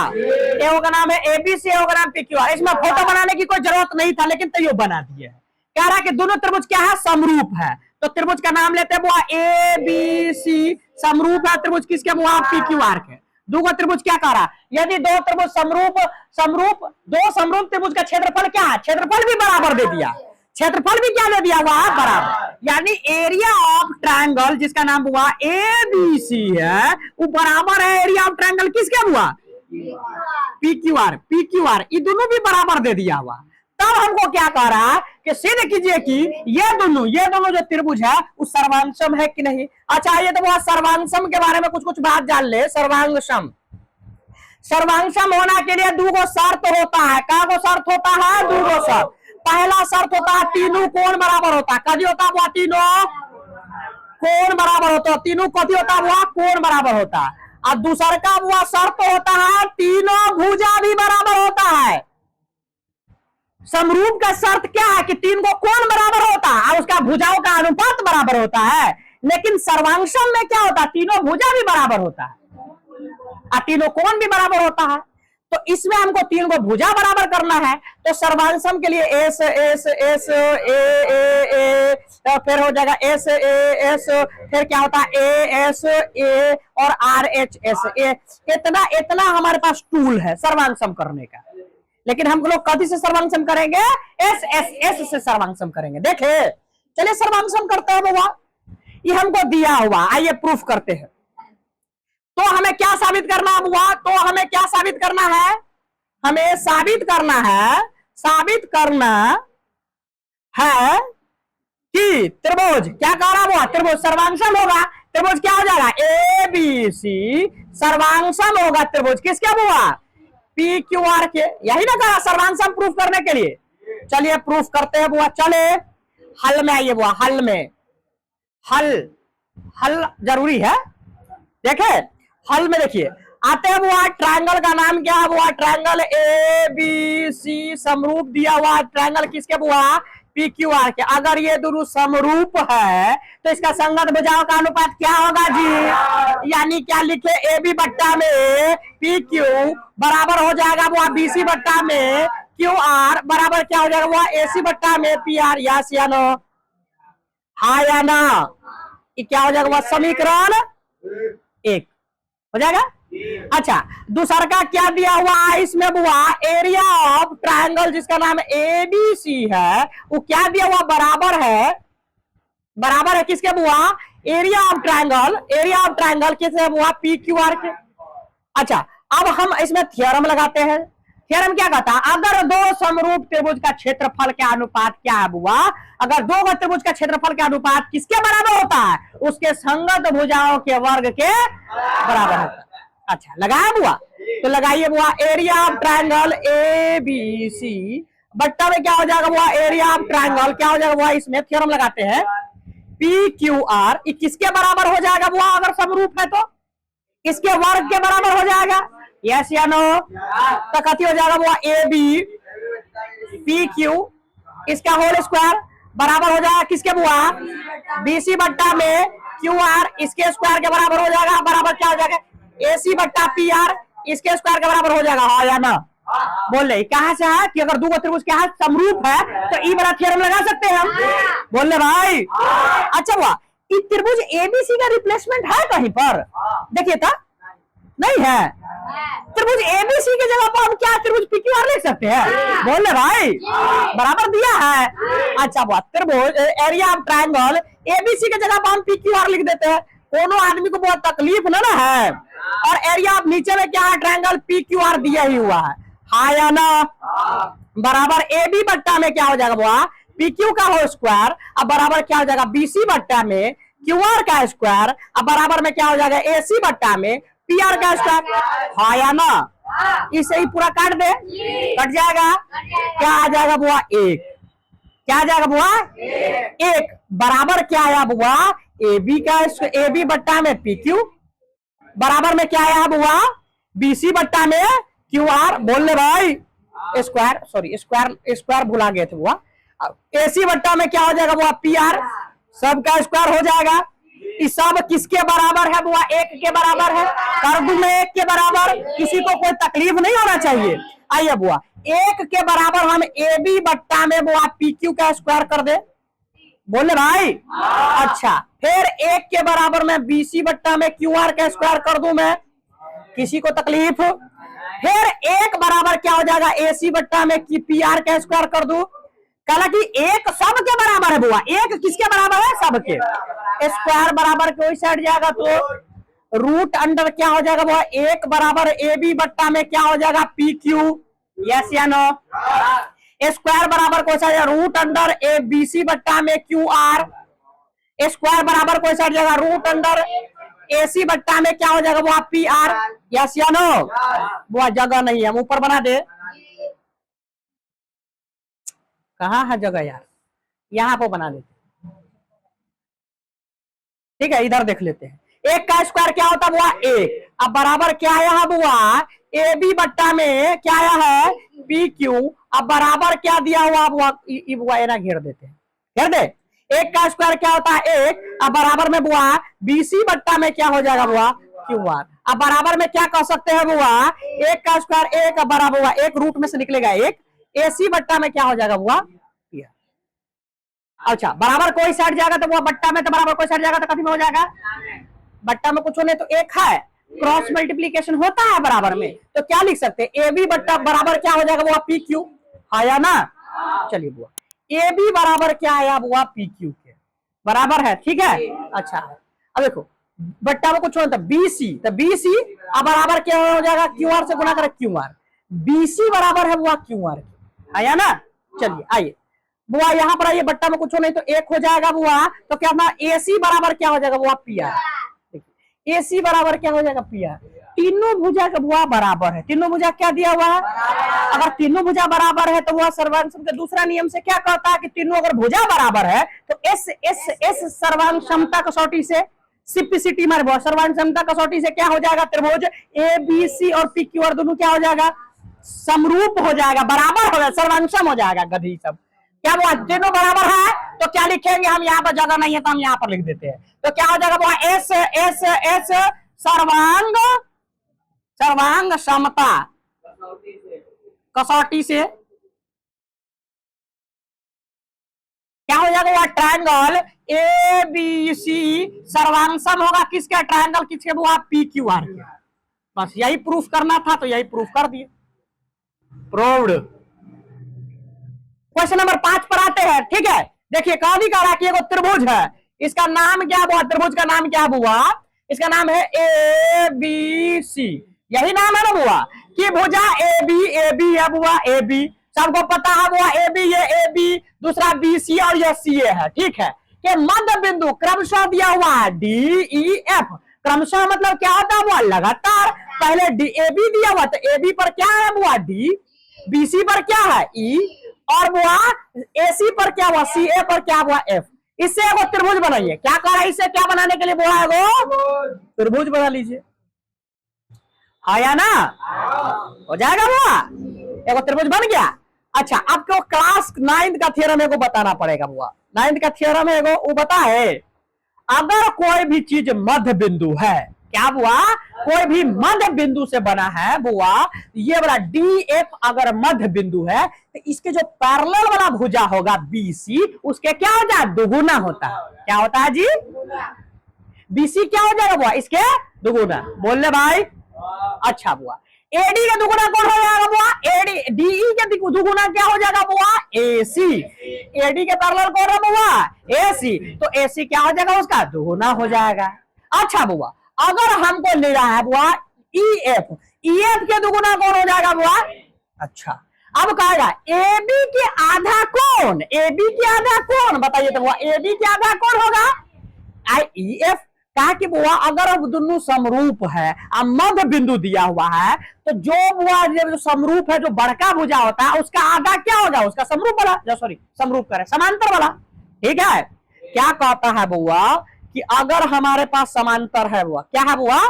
एगो का नाम है एबीसी, एगो का नाम पी क्यू आर। इसमें फोटो बनाने की कोई जरूरत नहीं था, लेकिन तैयो बना दिए। कह रहा है कि दोनों त्रिभुज क्या है समरूप है, तो त्रिभुज का नाम लेते हैं बुआ ए बी सी, समरूप है त्रिभुज किसके बुआ पी क्यू आर के। दो त्रिभुज क्या कह रहा, यदि दो त्रिभुज दो समरूप त्रिभुज का क्षेत्रफल क्या है, क्षेत्रफल भी बराबर दे दिया, क्षेत्रफल भी क्या दे दिया हुआ बराबर, यानी एरिया ऑफ ट्रायंगल जिसका नाम हुआ एबीसी है वो बराबर है एरिया ऑफ ट्रायंगल किसके हुआ पीक्यूआर, ये दोनों भी बराबर दे दिया हुआ। तब हमको क्या कह रहा है कि सिद्ध कीजिए कि ये दोनों जो त्रिभुज है वो सर्वांशम है कि नहीं। अच्छा ये तो वो सर्वांशम के बारे में कुछ बात जान ले। सर्वांशम होना के लिए दो शर्त होता है, क्या शर्त होता है, दो शर्त। पहला शर्त होता है तीनों कोण बराबर होता है, कभी होता है तीनों कोण बराबर होता है, तीनों कभी होता है वो कोण बराबर होता है। और दूसरा का वो शर्त होता है तीनों भुजा भी बराबर होता है। समरूप का शर्त क्या है कि तीन को कोण बराबर होता है और उसका भुजाओं का अनुपात बराबर होता है, लेकिन सर्वांशम में क्या होता है तीनों भुजा भी बराबर होता है और तीनों कोण भी बराबर होता है। तो इसमें हमको तीन को भुजा बराबर करना है, तो सर्वांशम के लिए एस एस एस ए फिर हो जाएगा एस ए एस, फिर क्या होता है ए एस ए और आर एच एस ए। इतना हमारे पास टूल है सर्वांशम करने का, लेकिन हम लोग कभी से सर्वांशम करेंगे, एस एस एस से सर्वांशम करेंगे। देखे चलिए सर्वांशम करते हैं बाबा, ये हमको दिया हुआ, आइए प्रूफ करते हैं। तो हमें क्या साबित करना हुआ, तो हमें क्या साबित करना है, हमें साबित करना है कि त्रिभुज क्या कह रहा हुआ, त्रिभुज सर्वांशम होगा। त्रिभुज क्या हो जाएगा ए बी सी, सर्वांशम होगा त्रिभुज किसके हुआ पी क्यू आर के। यही ना कहा सर्वांशम प्रूफ करने के लिए। चलिए प्रूफ करते हैं बुआ, चले हल में आइए बुआ, हल में हल जरूरी है। देखे हल में देखिए आते हैं बुआ, ट्रायंगल का नाम क्या है बुआ, ट्रायंगल ए बी सी समरूप दिया हुआ ट्रायंगल किसके बुआ पी क्यू आर के। अगर ये दोनों समरूप है तो इसका संगत भुजाओं का अनुपात क्या होगा जी, यानी क्या लिखे ए बी बट्टा में पी क्यू बराबर हो जाएगा बुआ बी सी बट्टा में क्यू आर बराबर क्या हो जाएगा वो AC बट्टा में PR, यस या नो, हाँ या ना, ये क्या हो जाएगा वो समीकरण 1 हो जाएगा। अच्छा दूसरा का क्या दिया हुआ इसमें बुआ, एरिया ऑफ ट्रायंगल जिसका नाम ABC है, वो क्या दिया हुआ बराबर है किसके बुआ, एरिया ऑफ ट्रायंगल किसके बुआ, PQR के। अच्छा अब हम इसमें थ्योरम लगाते हैं। थ्योरम क्या कहता है, अगर दो समरूप त्रिभुज का क्षेत्रफल के अनुपात क्या है बुआ, अगर दो त्रिभुज का क्षेत्रफल के अनुपात किसके बराबर होता है, उसके संगत भुजाओं के वर्ग के बराबर होता है। अच्छा लगाया बुआ, तो लगाइए बुआ, एरिया ऑफ ट्रायंगल ABC बट्टा में क्या हो जाएगा बुआ, एरिया ऑफ ट्रायंगल क्या हो जाएगा बुआ, इसमें थ्योरम लगाते हैं PQR, ये किसके बराबर हो जाएगा बुआ, अगर समरूप है तो इसके वर्ग के बराबर हो जाएगा, यस या नो, तो कथी हो जाएगा बुआ, AB PQ इसका होल स्क्वायर बराबर हो जाएगा किसके बुआ, BC बट्टा में QR इसके स्क्वायर के बराबर हो जाएगा, बराबर क्या हो जाएगा AC बट्टा PR इसके स्क्वायर के बराबर हो जाएगा, हाँ या ना। बोल रहे कहां से है कि अगर दो त्रिभुज क्या है समरूप है तो ई बड़ा थ्योरम लगा सकते हैं हम, बोल रहे भाई। अच्छा हुआ, इस त्रिभुज ABC का रिप्लेसमेंट है कहीं पर, देखिए तो नहीं है, त्रिभुज ABC के जगह पर हम क्या त्रिभुज PQR लिख सकते हैं, बोल रहे भाई, बराबर दिया है। अच्छा हुआ, त्रिभुज एरिया ऑफ ट्रायंगल ABC के जगह पर हम PQR लिख देते हैं, दोनों आदमी को बहुत तकलीफ ना है, और एरिया ऑफ नीचे में क्या है ट्रायंगल PQR दिया ही हुआ है, हाँ या ना, बराबर AB बट्टा में क्या हो जाएगा बुआ, PQ का होल स्क्वायर, अब बराबर क्या हो जाएगा BC बट्टा में QR का स्क्वायर, अब बराबर में क्या हो जाएगा AC बट्टा में PR का स्क्वायर, हाँ या ना, इसे ही पूरा काट दे, कट जाएगा, क्या आ जाएगा बुआ 1, क्या आ जाएगा बुआ 1, बराबर क्या आया बुआ AB बट्टा में PQ, बराबर में क्या आया बुआ BC बट्टा में QR, बोल ले भाई, स्क्वायर सॉरी स्क्वायर भुला गए थे बुआ, AC बट्टा में क्या हो जाएगा बुआ PR, सबका स्क्वायर हो जाएगा, इस सब किसके बराबर है बुआ, 1 के बराबर है, कर दूं मैं 1 के बराबर, किसी को कोई तकलीफ नहीं होना चाहिए। आइए बुआ 1 के बराबर हम AB बट्टा में बुआ PQ का स्क्वायर कर दे, बोले भाई। अच्छा फिर 1 के बराबर में BC बट्टा में QR का स्क्वायर कर दूं मैं, किसी को तकलीफ, फिर 1 बराबर क्या हो जाएगा AC बट्टा में PR का स्क्वायर कर दूं, कहा कि 1 सब के बराबर है बुआ, 1 किसके बराबर है, सब के, स्क्वायर बराबर कोई साइड जाएगा तो रूट अंडर क्या हो जाएगा बुआ, 1 बराबर AB बट्टा में क्या हो जाएगा PQ, यस या नो, स्क्वायर बराबर कोई साइड रूट अंडर ABC बट्टा में QR, स्क्वायर बराबर कोई साइड जाएगा रूट अंडर AC बट्टा में क्या हो जाएगा बुआ PR, यस या नो, बुआ जगह नहीं है, हम ऊपर बना दे, कहाँ है जगह यार, यहाँ पर बना देते, ठीक है इधर देख लेते हैं, 1 का स्क्वायर क्या होता है बुआ 1, अब बराबर क्या आया है बुआ AB बट्टा में क्या आया है PQ, अब बराबर क्या दिया हुआ बुआ, बुआ ना घेर देते हैं, घेर दे, 1 का स्क्वायर क्या होता है 1, अब बराबर में बुआ BC बट्टा में क्या हो जाएगा बुआ QR, अब बराबर में क्या कह सकते हैं बुआ 1 का स्क्वायर 1, अब बराबर हुआ 1 रूट में से निकलेगा 1, AC बट्टा में क्या हो जाएगा बुआ PR। अच्छा बराबर कोई साइड जाएगा तो वो बट्टा में, तो बराबर कोई साइड जाएगा तो कथी में हो जाएगा, बट्टा में कुछ होने तो 1 है, क्रॉस मल्टीप्लीकेशन होता है बराबर में, तो क्या लिख सकते हैं AB बट्टा बराबर क्या हो जाएगा बुआ PQ, आया ना, चलिए बुआ AB बराबर क्या आया बुआ PQ के बराबर है, ठीक है। अच्छा अब देखो बट्टा में कुछ होता है BC, तो BC अब बराबर क्या हो जाएगा QR से गुना करें QR, BC बराबर है बुआ QR, आया ना। चलिए आइए बुआ यहाँ पर आइए, बट्टा में कुछ हो नहीं तो 1 हो जाएगा बुआ, तो क्या अपना AC बराबर क्या हो जाएगा बुआ PR, AC बराबर क्या हो जाएगा PR, तीनों भुजा का बुआ बराबर है, तीनों भुजा क्या दिया हुआ है, अगर तीनों भुजा बराबर है तो वह सर्वांग के दूसरा नियम से क्या कहता है कि तीनों अगर भुजा बराबर है तो S सर्वांग क्षमता कसौटी से सिप्लिसिटी मारे सर्वांग क्षमता कसौटी से क्या हो जाएगा, त्रिभुज ABC और PQR दोनों क्या हो जाएगा, समरूप हो जाएगा, बराबर हो जाएगा, सर्वांक्षम हो जाएगा, गधी सब क्या वो तीनों बराबर है, तो क्या लिखेंगे हम, यहाँ पर जगह नहीं है तो हम यहाँ पर लिख देते हैं, तो क्या हो जाएगा वो S सर्वांग समता कसौटी से क्या हो जाएगा वो ट्रायंगल ए बी सी सर्वांशम होगा किसका, ट्रायंगल किसके बुआ, पी क्यू आर के। बस यही प्रूफ करना था तो यही प्रूफ कर दिए, प्रूव्ड। क्वेश्चन नंबर 5 पर आते हैं। ठीक है, देखिए कहा भी कह रहा है कि एगो त्रिभुज है, इसका नाम क्या हुआ, त्रिभुज का नाम क्या हुआ, इसका नाम है ए बी सी, यही नाम है ना बुआ, कि भुजा ए बी है बुआ, ए बी सबको पता है बुआ, ए बी ये ए बी, दूसरा बी सी और ये सी ए है। ठीक है, कि मध्य बिंदु क्रमशः दिया हुआ है डी ई एफ, क्रमशः मतलब क्या होता है बुआ, लगातार। पहले डी ए बी दिया हुआ तो ए बी पर क्या है बुआ, डी, बी सी पर क्या है ई, और बुआ ए सी पर क्या हुआ, सी ए पर क्या हुआ, एफ। इससे एगो त्रिभुज बनाइए। क्या कह रहा है, इससे क्या बनाने के लिए बोला है, एगो त्रिभुज बना लीजिए। हाँ या ना, हो जाएगा बुआ, एगो त्रिभुज बन गया। अच्छा, आपको क्लास 9 का थ्योरम एगो बताना पड़ेगा बुआ, 9 का थ्योरम एगो वो बता है, अगर कोई भी चीज मध्य बिंदु है, क्या बुआ, कोई भी मध्य बिंदु से बना है बुआ, ये वाला डी एफ अगर मध्य बिंदु है तो इसके जो पैरेलल वाला भुजा होगा बी सी, उसके क्या हो जाए, दुगुना होता है। क्या होता है जी, बीसी क्या हो जाएगा बुआ, इसके दुगुना। बोल ले भाई। अच्छा बुआ, एडी का दुगुना कौन हो जाएगा बुआ, एडी, डीई के दुगुना क्या हो जाएगा बुआ, एसी। एडी के पैरेलल कौन है बुआ, एसी, तो एसी क्या हो जाएगा, उसका दुगुना हो जाएगा। अच्छा बुआ, अगर हमको ले रहा है बुआ ईएफ, ईएफ के दुगुना कौन हो जाएगा बुआ। अच्छा, अब कहेगा एबी के आधा कौन, एबी के आधा कौन, बताइए तो बुआ, एबी के आधा कौन होगा, आई एफ। कहा कि बुआ अगर अब दोनों समरूप है, अब मध्य बिंदु दिया हुआ है, तो जो बुआ जो समरूप है, जो बड़का भुजा होता है उसका आधा क्या होगा, उसका समरूप वाला, जो सॉरी समरूप करे समांतर वाला। ठीक है, क्या कहता है बुआ कि अगर हमारे पास समांतर है बुआ, क्या है बुआ,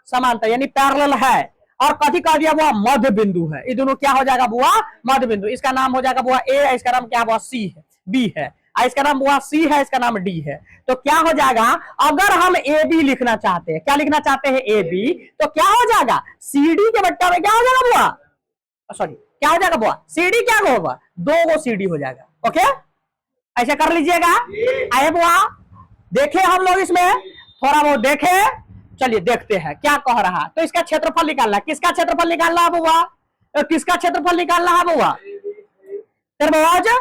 समांतर यानी पैरेलल है, और कथी कह दिया बुआ, मध्य बिंदु है, ये दोनों क्या हो जाएगा बुआ, मध्य बिंदु। इसका नाम हो जाएगा बुआ ए, इसका नाम क्या बुआ, सी है, बी है, इसका नाम बुआ सी है, इसका नाम डी है। तो क्या हो जाएगा, अगर हम ए बी लिखना चाहते हैं, क्या लिखना चाहते हैं, ए बी, तो क्या हो जाएगा, सी डी के बट्टा में क्या हो जाएगा बुआ, सॉरी क्या हो जाएगा बुआ, सी डी क्या होगा, 2 गो सी डी हो जाएगा। ओके, ऐसे कर लीजिएगा। आए बुआ, देखे हम लोग इसमें थोड़ा बहुत देखे, चलिए देखते हैं क्या कह रहा है। तो इसका क्षेत्रफल निकालना, किसका क्षेत्रफल निकालना है बुआ, किसका क्षेत्रफल निकालना है बुआ, त्रिभुज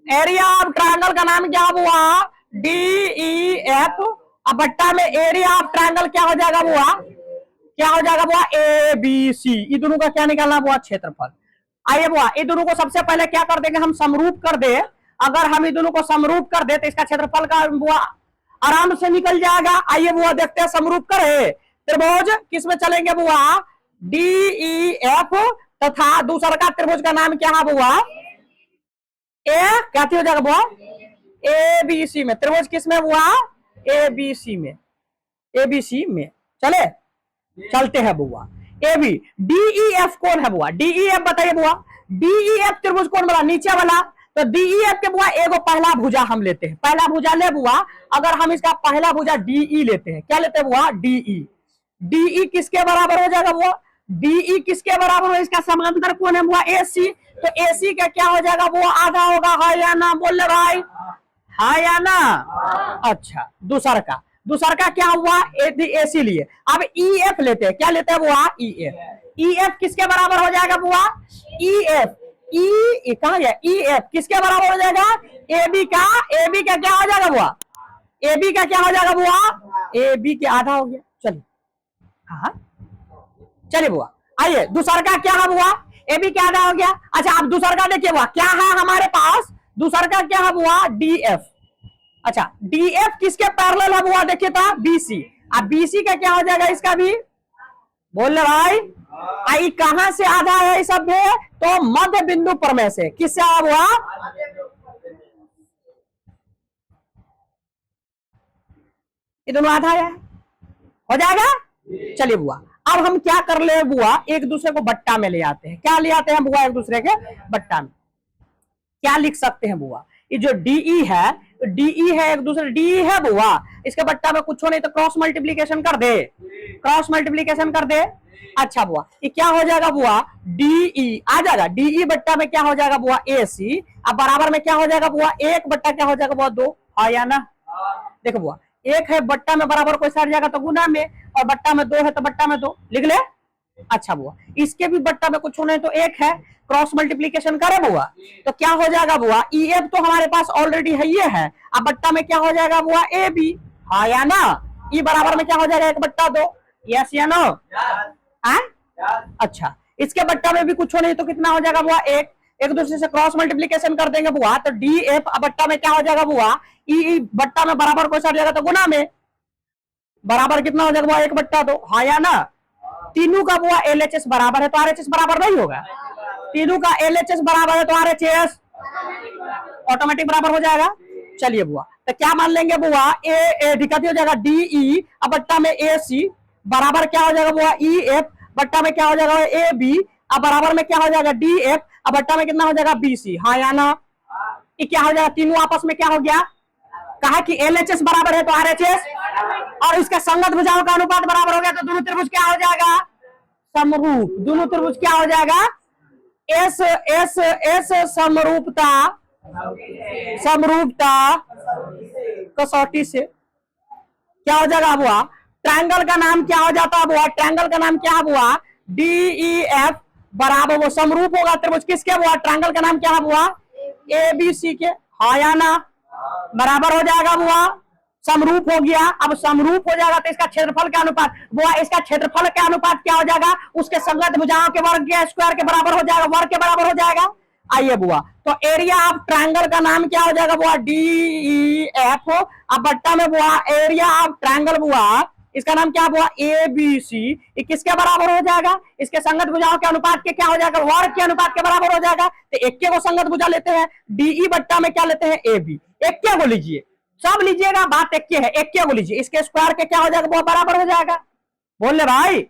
एरिया ऑफ ट्रायंगल का नाम क्या हुआ, डी ई एफ, अब बट्टा में एरिया ऑफ ट्रायंगल क्या हो जाएगा बुआ, क्या हो जाएगा बुआ, ए बी सी। ये दोनों का क्या निकालना बुआ, क्षेत्रफल। आइए बुआ, ये दोनों को सबसे पहले क्या कर देंगे, हम समरूप कर दे। अगर हम ये दोनों को समरूप कर दे तो इसका क्षेत्रफल का बुआ आराम से निकल जाएगा। आइए बुआ देखते हैं, समरूप करे त्रिभुज किस में चलेंगे बुआ, डी ई एफ तथा दूसरा का त्रिभुज का नाम क्या है बुआ, ए क्या हो जाएगा बुआ, ए बी सी में। त्रिभुज किस में बुआ, ए बी सी में, ए बी सी में चले, चलते हैं बुआ। A B, D E F कौन है बुआ, डी ई एफ बताइए बुआ, डी ई एफ त्रिभुज कौन बना, नीचे वाला। तो डी ई एफ के बुआ एगो पहला भुजा हम लेते हैं, पहला भुजा ले बुआ। अगर हम इसका पहला भुजा डी ई लेते हैं, क्या लेते हैं बुआ, डी ई। डी ई किसके बराबर हो जाएगा बुआ, डी ई किसके बराबर हो, इसका समांतर कौन है बुआ, ए सी। तो ए सी का क्या हो जाएगा वो आधा होगा, है या ना, बोल रहे भाई, है या ना। अच्छा, दूसरा का क्या हुआ, ए सी लिए। अब ई एफ लेते हैं, क्या लेते हैं बुआ, ई एफ। ई एफ किसके बराबर हो जाएगा बुआ, ई एफ, ई कहा गया, ई एफ किसके बराबर हो जाएगा, ए बी का। ए बी का क्या हो जाएगा बुआ, ए बी का क्या हो जाएगा बुआ, ए बी के आधा हो गया। चलिए हाँ चलिए बुआ, आइए दूसरा का क्या है बुआ, ए बी क्या आधा हो गया। अच्छा, अब दूसरा का देखिए बुआ, क्या है हमारे पास, दूसरा का क्या है बुआ, डी एफ। अच्छा, डी एफ किसके पैरेलल है बुआ, देखिए तो बीसी। अब बीसी का क्या हो जाएगा, इसका भी बोल रहे भाई, आई कहां से आधा है इस सब में, तो मध्य बिंदु प्रमेय से। किससे आधा हुआ, ये दोनों आधा है, हो जाएगा। चलिए बुआ, अब हम क्या कर ले बुआ, एक दूसरे को बट्टा में ले आते हैं। क्या ले आते हैं बुआ, एक दूसरे के बट्टा में। क्या लिख सकते हैं बुआ, ये जो डीई है, डीई है, एक दूसरे डीई है बुआ, इसके बट्टा में कुछ हो नहीं तो क्रॉस मल्टीप्लीकेशन कर दे, क्रॉस मल्टीप्लीकेशन कर दे। अच्छा बुआ, ये क्या हो जाएगा बुआ, डीई आ जाएगा, डीई बट्टा में क्या हो जाएगा बुआ, ए सी। अब बराबर में क्या हो जाएगा बुआ, 1 बट्टा क्या हो जाएगा बुआ 2, हाँ या ना। देखो बुआ 1 है बट्टा में बराबर कोई साइड जाएगा तो गुना में, और बट्टा में 2 है तो बट्टा में 2 लिख ले। अच्छा बुआ इसके भी बट्टा में कुछ नहीं तो 1 है, क्रॉस मल्टीप्लीकेशन करे बुआ तो क्या हो जाएगा बुआ, ई एफ तो हमारे पास ऑलरेडी है ये है, अब बट्टा में क्या हो जाएगा बुआ ए बी, हाँ या ना। ई बराबर में क्या हो जाएगा 1 बट्टा 2, यस या नो। अच्छा इसके बट्टा में भी कुछ नहीं तो कितना हो जाएगा बुआ 1, एक दूसरे से क्रॉस मल्टीप्लीकेशन कर देंगे बुआ तो डी एफ, अब बट्टा में क्या हो जाएगा बुआ, ई बट्टा में बराबर कोई साइड जाएगा तो गुना में, बराबर कितना हो जाएगा बुआ 1 बट्टा 2, हाँ या ना। तीनों का बुआ एलएचएस बराबर है तो आरएचएस बराबर नहीं होगा, तीनों का एलएचएस बराबर है तो आरएचएस ऑटोमेटिक बराबर हो जाएगा। चलिए बुआ तो क्या मान लेंगे बुआ, ए दिक्कत हो जाएगा डीई, अब बट्टा में ए सी बराबर क्या हो जाएगा बुआ ई एफ, बट्टा में क्या हो जाएगा ए बी, अब बराबर में क्या हो जाएगा डी एफ, अब बट्टा में कितना हो जाएगा बी सी, हाँ या ना। ये क्या हो जाएगा, तीनों आपस में क्या हो गया, कहा कि एलएचएस बराबर है तो आरएचएस, और इसका संगत भुजाओं का अनुपात बराबर हो गया तो दोनों त्रिभुज क्या हो जाएगा, समरूप। दोनों त्रिभुज क्या हो जाएगा, एस एस एस समरूपता, समरूपता कसौटी से क्या हो जाएगा बुआ, ट्रायंगल का नाम क्या हो जाता है बुआ, ट्रायंगल का नाम क्या हुआ डी एफ बराबर वो समरूप होगा त्रिभुज किसके बुआ, ट्रायंगल का नाम क्या है बुआ ए बी सी के, हाँ या ना। बराबर हो जाएगा बुआ, समरूप हो गया, अब समरूप हो जाएगा तो इसका क्षेत्रफल के अनुपात बुआ, इसका क्षेत्रफल के अनुपात क्या हो जाएगा, उसके संगत भुजाओं के वर्ग के स्क्वायर के बराबर हो जाएगा, वर्ग के बराबर हो जाएगा। आइए बुआ तो एरिया ऑफ ट्रायंगल का नाम क्या हो जाएगा बुआ डी ई एफ, अब बट्टा में बुआ एरिया ऑफ ट्रायंगल बुआ इसका नाम क्या बुआ ए बी सी, किसके बराबर हो जाएगा, इसके संगत भुजाओं के अनुपात के क्या हो जाएगा, वर्ग के अनुपात के बराबर हो जाएगा। तो एक को संगत भुजा लेते हैं, डीई बट्टा में क्या लेते हैं ए बी, एक को लीजिए सब लीजिएगा, बात एक है, एक को लीजिए, इसके स्क्वायर के क्या हो जाएगा वो बराबर हो जाएगा, बोल ले भाई।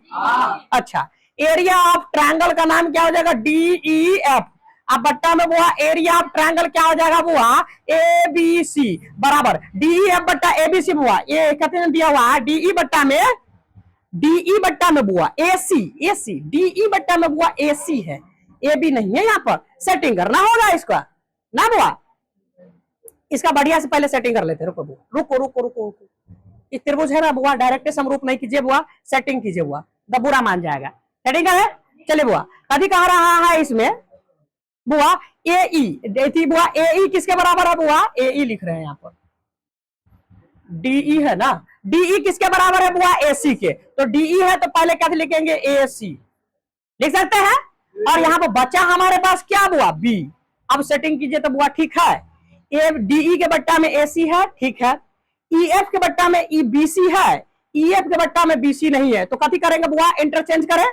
अच्छा एरिया ऑफ ट्रायंगल का नाम क्या हो जाएगा डीई एफ, अब बट्टा में बुआ एरिया ऑफ ट्रायंगल क्या हो जाएगा बुआ ए बी सी बराबर डीई एफ बट्टा ए बी सी बुआ, ये कितने दिया हुआ डीई बट्टा में, डीई बट्टा में बुआ ए सी, ए सी डीई बट्टा में बुआ ए सी है, ए बी नहीं है, यहाँ पर सेटिंग करना होगा इसका ना बुआ, इसका बढ़िया से पहले सेटिंग कर लेते, रुको बुआ रुको रुको रुको रुको, इस त्रिभुज है ना बुआ डायरेक्ट समरूप नहीं कीजिए बुआ, सेटिंग कीजिए बुआ, तब बुरा मान जाएगा, सेटिंग है। चलिए बुआ कभी कह रहा है इसमें बुआ ए ई, बुआ ए ई किसके बराबर है बुआ, ए ई लिख रहे हैं यहाँ पर, डीई है ना, डीई किसके बराबर है बुआ ए सी के, तो डीई है तो पहले क्या लिखेंगे ए सी लिख सकते हैं, और यहाँ पर बचा हमारे पास क्या बुआ बी, अब सेटिंग कीजिए तो बुआ ठीक है, ए डीई के बट्टा में ए सी है ठीक है, ई एफ के बट्टा में ई बी सी है, ई एफ के बट्टा में बी सी नहीं है, तो कथी करेंगे बुआ इंटरचेंज करें,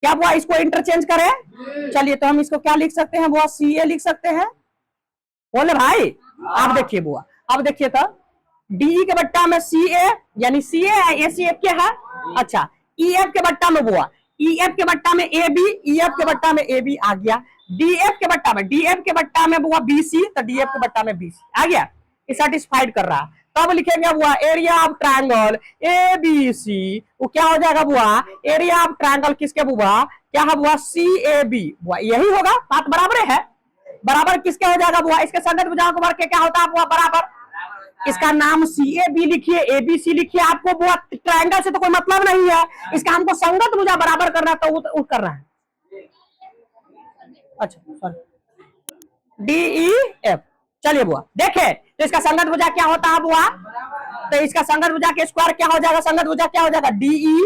क्या बुआ इसको इंटरचेंज करें। चलिए तो हम इसको क्या लिख सकते हैं बुआ सी ए लिख सकते हैं, बोले भाई। आप देखिए बुआ, अब देखिए तो डीई के बट्टा में सी ए यानी सी ए है, ए सी एफ के है। अच्छा ई एफ के बट्टा में बुआ, ई एफ के बट्टा में ए बी, ई एफ के बट्टा में ए बी आ गया, डी एफ के बट्टा में, डी एफ के बट्टा में बुआ बी सी, तो डी एफ के बट्टा में बी सी आ गया, सेटिस्फाइड कर रहा। तब लिखेंगे बुआ area of triangle A B C, वो क्या हो जाएगा बुआ एरिया ऑफ ट्रायंगल किसके बुआ क्या है बुआ सी ए बी, बुआ यही होगा, बात बराबर है, बराबर किसके हो जाएगा बुआ इसके संगत भुजाओं के वर्ग के क्या होता है बुआ बराबर, इसका नाम सी ए बी लिखिए ए बी सी लिखिए, आपको बुआ ट्रायंगल से तो कोई मतलब नहीं है, इसका हमको संगत भुजा बराबर करना तो वो कर रहा है। अच्छा सॉरी डी ई एफ, चलिए बुआ देखे तो इसका संगत भुजा क्या होता है बुआ, तो इसका संगत भुजा के स्क्वायर क्या हो जाएगा, संगत भुजा क्या हो जाएगा डीई,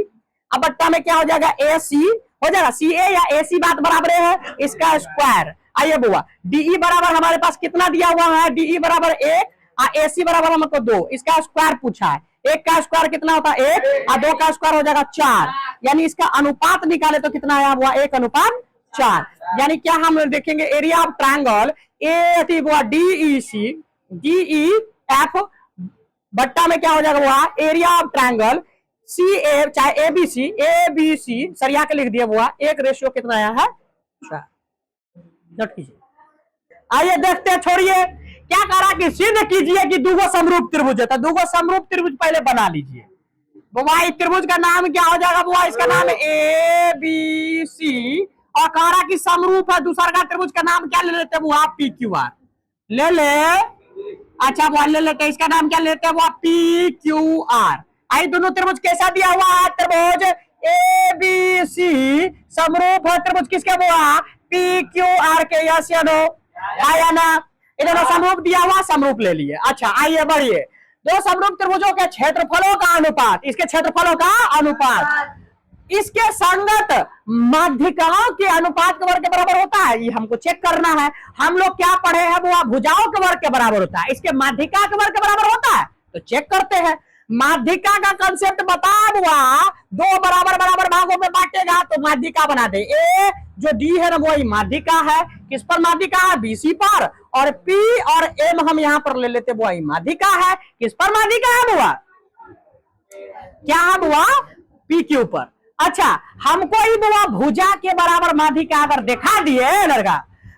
अब बट्टा में क्या हो जाएगा ए सी हो जाएगा, सी ए या ए सी बात बराबर है, इसका स्क्वायर। आइए बुआ डीई बराबर हमारे पास कितना दिया हुआ है, डीई बराबर 1 और ए सी बराबर हमको 2, इसका स्क्वायर पूछा है, 1 का स्क्वायर कितना होता है 1 और 2 का स्क्वायर हो जाएगा 4, यानी इसका अनुपात निकाले तो कितना आया हुआ 1:4, यानी क्या हम देखेंगे एरिया ऑफ ट्रायंगल ए थी बुआ डीई सी डीई एफ बट्टा में क्या हो जाएगा बुआ एरिया ऑफ ट्रायंगल सी ए चाहे ए बी सी सरिया के लिख दिया बुआ, एक रेशियो कितना आया है 4। नोट कीजिए, आइए देखते हैं, छोड़िए क्या करा कि सिद्ध कीजिए कि दुगो समरूप त्रिभुज है, तो दुगो समरूप त्रिभुज पहले बना लीजिए बुआ, त्रिभुज का नाम क्या हो जाएगा बुआ, इसका नाम ए बी सी, और कह रहा कि समरूप है दूसरा का त्रिभुज का नाम क्या ले लेते हैं वो आप पी क्यू आर ले ले। अच्छा वो ले लेते हैं, इसका नाम क्या लेते हैं वो पी क्यू आर। आई दोनों त्रिभुज कैसा दिया हुआ है, त्रिभुज ए बी सी समरूप है त्रिभुज किसके हुआ पी क्यू आर के, यस या नो, आया ना। इन्होंने समरूप दिया हुआ, समरूप ले लिए। अच्छा आइए बढ़िए, दो समरूप त्रिभुजों के क्षेत्रफलों का अनुपात, इसके क्षेत्रफलों का अनुपात इसके संगत माध्यिकाओं के अनुपात के वर्ग के बराबर होता है। ये हमको चेक करना है। हम लोग क्या पढ़े हैं वो भुजाओं के वर्ग के बराबर होता है, इसके माध्यिका के वर्ग के बराबर होता है, तो चेक करते हैं। माध्यिका का कंसेप्ट बता हुआ, दो बराबर बराबर भागों में बांटेगा तो माध्यिका बना दे। ए जो डी है ना वही माध्यिका है, किस पर माध्यिका है बीसी पर, और पी और एम हम यहां पर ले लेते वही माध्यिका है, किस पर माध्यिका है बुआ, क्या है बुआ पी क्यू पर। अच्छा हमको ही बुआ भुजा के बराबर माध्यिका अगर दिखा दिए लड़का,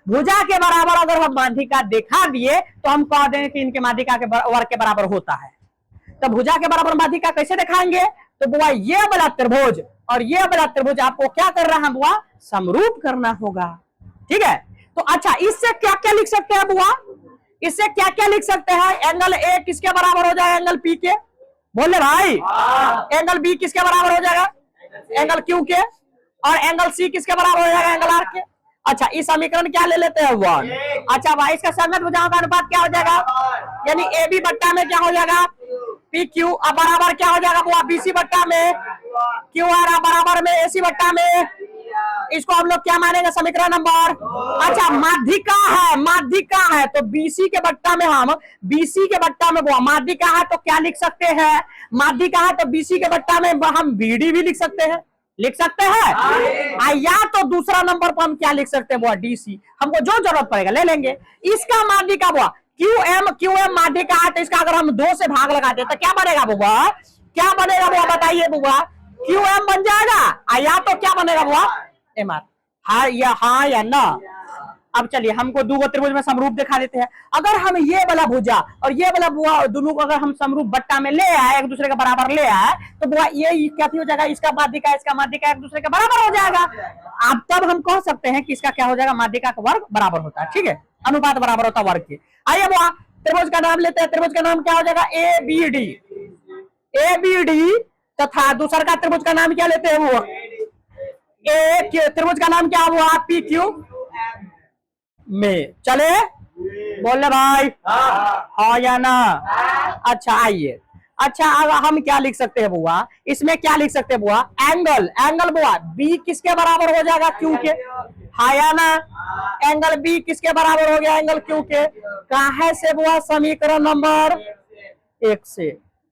भुजा के बराबर अगर हम माध्यिका दिखा दिए तो हम कह दें कि इनके माध्यिका के वर्ग के बराबर होता है। तो भुजा के बराबर माध्यिका कैसे दिखाएंगे, तो बुआ ये वाला त्रिभुज और ये वाला त्रिभुज आपको क्या कर रहा है बुआ समरूप करना होगा, ठीक है। तो अच्छा इससे क्या क्या लिख सकते हैं बुआ, इससे क्या क्या लिख सकते हैं, एंगल ए किसके बराबर हो जाएगा एंगल पी के, बोले भाई। एंगल बी किसके बराबर हो जाएगा एंगल क्यू के, और एंगल सी किसके बराबर हो जाएगा एंगल आर के। अच्छा इस समीकरण क्या ले लेते हैं 1। अच्छा भाई इसका संगत भुजाओं का अनुपात क्या हो जाएगा, यानी ए बी बट्टा में क्या हो जाएगा पी क्यू, अब बराबर क्या हो जाएगा वो बी सी बट्टा में क्यू आर, बराबर में ए सी बट्टा में, इसको हम लोग क्या मानेंगे समीकरण नंबर। अच्छा माध्यिका है, माध्यिका है तो बीसी के बट्टा में हम बीसी के बट्टा में वो माध्यिका है तो क्या लिख सकते हैं, माध्यिका है तो बीसी के बट्टा में हम बीडी भी लिख सकते हैं, लिख सकते हैं। या तो दूसरा नंबर पर हम क्या लिख सकते हैं वो डीसी, हमको जो जरूरत पड़ेगा ले लेंगे। इसका माध्यिका वो क्यू एम माध्यिका है तो इसका अगर हम 2 से भाग लगाते तो क्या बनेगा बुआ, क्या बनेगा बुआ बताइए बुआ, क्यू एम बन जाएगा, या तो क्या बनेगा बुआ एम आर, हाँ या ना। अब चलिए हमको दो त्रिभुज में समरूप दिखा देते हैं। अगर हम ये वाला भुजा और ये वाला बुआ दोनों को अगर हम समरूप बट्टा में ले आए, एक दूसरे के बराबर ले आए, तो बुआ ये क्या हो जाएगा, इसका माध्यिका इसका माध्यिका एक दूसरे के बराबर हो जाएगा। अब तब हम कह सकते हैं कि इसका क्या हो जाएगा माध्यिका का वर्ग बराबर होता है, ठीक है, अनुपात बराबर होता है वर्ग के। आइए बुआ त्रिभुज का नाम लेते हैं, त्रिभुज का नाम क्या हो जाएगा ए बी डी तथा दूसरा का त्रिभुज का नाम क्या लेते हैं वो त्रिभुज का नाम क्या हुआ पी क्यू में, चले बोले भाई हाँ या ना। अच्छा आइए, अच्छा अब हम क्या लिख सकते हैं बुआ, इसमें क्या लिख सकते हैं बुआ, एंगल बुआ बी किसके बराबर हो जाएगा क्यू के, हाँ या ना। एंगल बी किसके बराबर हो गया एंगल क्यू के, कहाँ से बुआ समीकरण नंबर 1 से।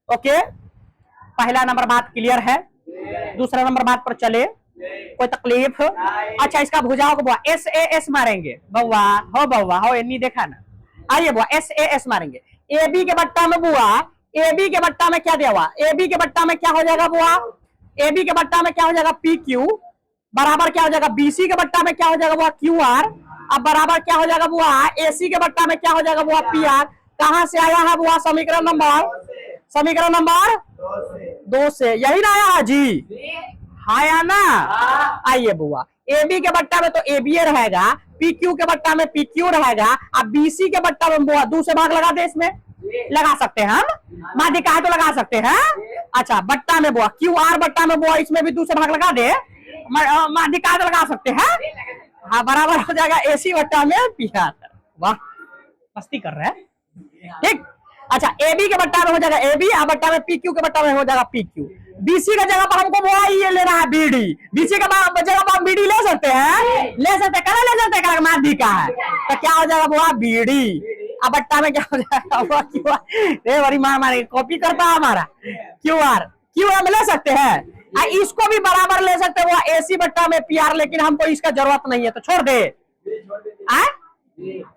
ओके पहला नंबर बात क्लियर है, दूसरा नंबर बात पर चले, कोई तकलीफ। अच्छा इसका भुजाओं को बुआ एस ए एस मारेंगे बउआ, हो बउआ हो नहीं देखा ना, आइए बुआ एस ए एस मारेंगे। ए बी के बट्टा में बुआ, ए बी के बट्टा में क्या दिया हुआ, ए बी के बट्टा में क्या हो जाएगा बुआ, ए बी के बट्टा में क्या हो जाएगा पी क्यू, बराबर क्या हो जाएगा बीसी के बट्टा में क्या हो जाएगा बुआ क्यू आर, अब बराबर क्या हो जाएगा बुआ एसी के बट्टा में क्या हो जाएगा बुआ पी आर। कहां से आया है बुआ समीकरण नंबर 2 से, यही ना आया जी, हाँ या ना। आइए बुआ ए बी के बट्टा में तो ए बी रहेगा, पी क्यू के बट्टा में पी क्यू रहेगा, अब बीसी के बट्टा में बुआ 2 से भाग लगा दे, इसमें लगा सकते हैं हम, माध्यिका है तो लगा सकते हैं। अच्छा बट्टा में बुआ क्यू आर बट्टा में बुआ इसमें भी 2 से भाग लगा दे, माध्यिका है तो लगा सकते हैं, हाँ बराबर हो जाएगा एसी बट्टा में पी आर। वाह मस्ती कर रहे हैं, ठीक। अच्छा ए बी के बट्टा में हो जाएगा ए बी, अब बट्टा में पी क्यू के बट्टा में हो जाएगा पी क्यू। बीसी का जगह पर हमको वो ये लेना है बीडी, बीसी का जगह पर हम बीडी ले सकते हैं, ले सकते हैं माध्यिका है तो क्या हो जाएगा वो बीडी, अब बट्टा में क्या हो जाएगा वो क्यू आर, बड़ी मार मारेगी कॉपी करता है हमारा क्यू आर में ले सकते हैं, इसको भी बराबर ले सकते हैं वो एसी बट्टा में पी आर, लेकिन हमको इसका जरूरत नहीं है तो छोड़ दे,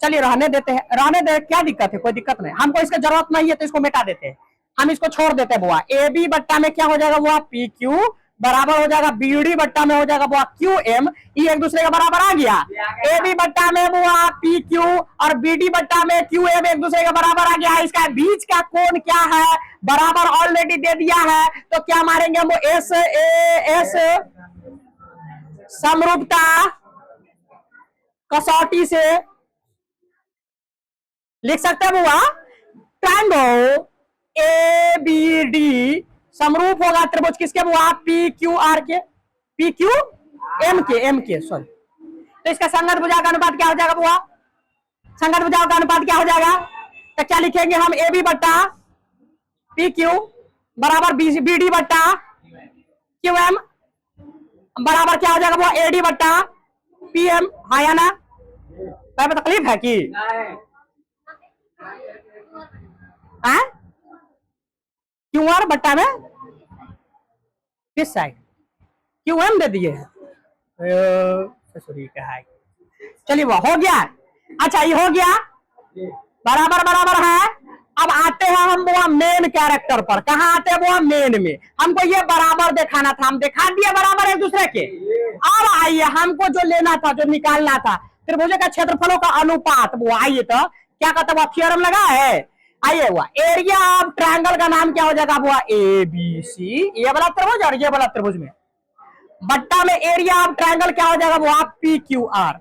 चलिए रहने देते हैं, रहने दे, क्या दिक्कत है, कोई दिक्कत नहीं, हमको इसका जरूरत नहीं है तो इसको मिटा देते हैं, हम इसको छोड़ देते हैं बुआ। ए बी बट्टा में क्या हो जाएगा बुआ पी क्यू, बराबर हो जाएगा बीडी बट्टा में हो जाएगा बुआ क्यू एम, ये एक दूसरे के बराबर आ गया। ए बी बट्टा में बुआ पी क्यू और बीडी बट्टा में क्यू एम एक दूसरे के बराबर आ गया। इसका बीच का कोण क्या है, बराबर ऑलरेडी दे दिया है, तो क्या मारेंगे हम एस ए एस समरूपता कसौटी से लिख सकते हैं बुआ। ट्रायंगल ए बी डी समरूप होगा त्रिभुज किसके बुआ? पी क्यू आर के, पी क्यू एम के सॉरी। तो इसका संगत भुजा का अनुपात क्या हो जाएगा बुआ? संगत भुजाओं का अनुपात क्या हो जाएगा? तो क्या लिखेंगे हम? ए बी बट्टा पी क्यू बराबर बी डी बट्टा क्यू एम बराबर क्या हो जाएगा बुआ? ए डी बट्टा पी एम। हाँ या ना? मैं तकलीफ है कि क्यू आर बट्टा में किस साइड क्यू एम दे दिए हैं। चलिए वो हो गया। अच्छा ये हो गया, बराबर बराबर है। अब आते हैं हम वो मेन कैरेक्टर पर। कहाँ आते हैं वो? मेन में। हमको ये बराबर दिखाना था, हम दिखा दिए बराबर एक दूसरे के। अब आइए हमको जो लेना था, जो निकालना था त्रिभुज का क्षेत्रफलों का अनुपात, वो आइए तो क्या कहता है? वो थ्योरम लगा है। आइए हुआ एरिया ऑफ ट्रायंगल का नाम क्या हो जाएगा? वो ए बी सी, ये वाला त्रिभुज और ये वाला त्रिभुज में बट्टा में एरिया ऑफ ट्रायंगल क्या हो जाएगा? वो पी क्यू आर,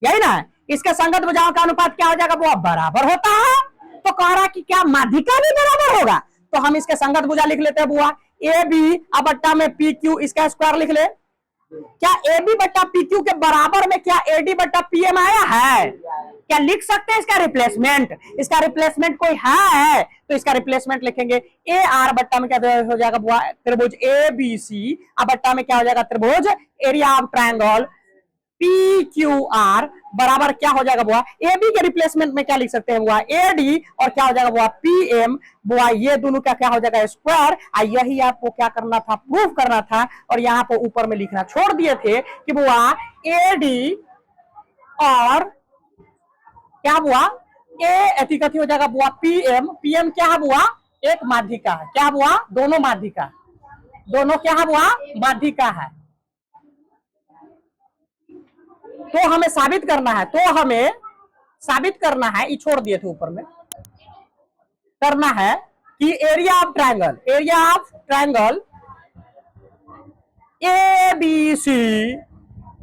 यही ना। इसके संगत भुजाओं का अनुपात क्या हो जाएगा? वो बराबर होता है। तो कह रहा कि क्या माध्यिका भी बराबर होगा? तो हम इसके संगत भुजा लिख लेते हैं बुआ। ए बी अब बट्टा में पी क्यू, इसका स्क्वायर लिख ले। क्या ए बी बट्टा पी क्यू के बराबर में क्या ए डी बट्टा पी एम आया है? क्या लिख सकते हैं इसका रिप्लेसमेंट? इसका रिप्लेसमेंट कोई है तो इसका रिप्लेसमेंट लिखेंगे। ए आर बट्टा में क्या हो जाएगा बुआ? त्रिभुज ए बी सी अब बट्टा में क्या हो जाएगा? त्रिभुज area of triangle P Q R बराबर क्या हो जाएगा बुआ? ए बी के रिप्लेसमेंट में क्या लिख सकते हैं बुआ? ए डी और क्या हो जाएगा बुआ? P M. बुआ ये दोनों का क्या हो जाएगा? स्क्वायर। यही आपको क्या करना था? प्रूफ करना था। और यहाँ पर ऊपर में लिखना छोड़ दिए थे कि बुआ ए डी और क्या बुआ? ए कथी हो जाएगा बुआ? P M. पी एम क्या है बुआ? एक माध्यिका है। क्या बुआ? दोनों माध्यिका, दोनों क्या है बुआ? माध्यिका है। तो हमें साबित करना है, ये छोड़ दिए थे ऊपर में, करना है कि area of triangle A B C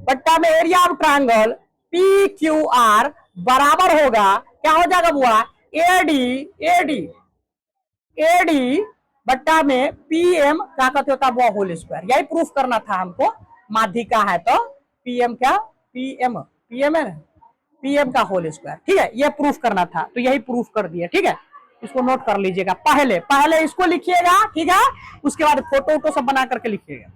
बट्टा में area of triangle P Q R बराबर होगा क्या हो जाएगा बुआ? ए डी बट्टा में पी एम क्या कहते होता बुआ? Whole square. यही प्रूफ करना था हमको। माध्यिका है तो पी एम क्या? पी एम है ना, पी एम का होल स्क्वायर। ठीक है, ये प्रूफ करना था तो यही प्रूफ कर दिया। ठीक है, इसको नोट कर लीजिएगा। पहले इसको लिखिएगा, ठीक है, उसके बाद फोटो सब बना करके लिखिएगा।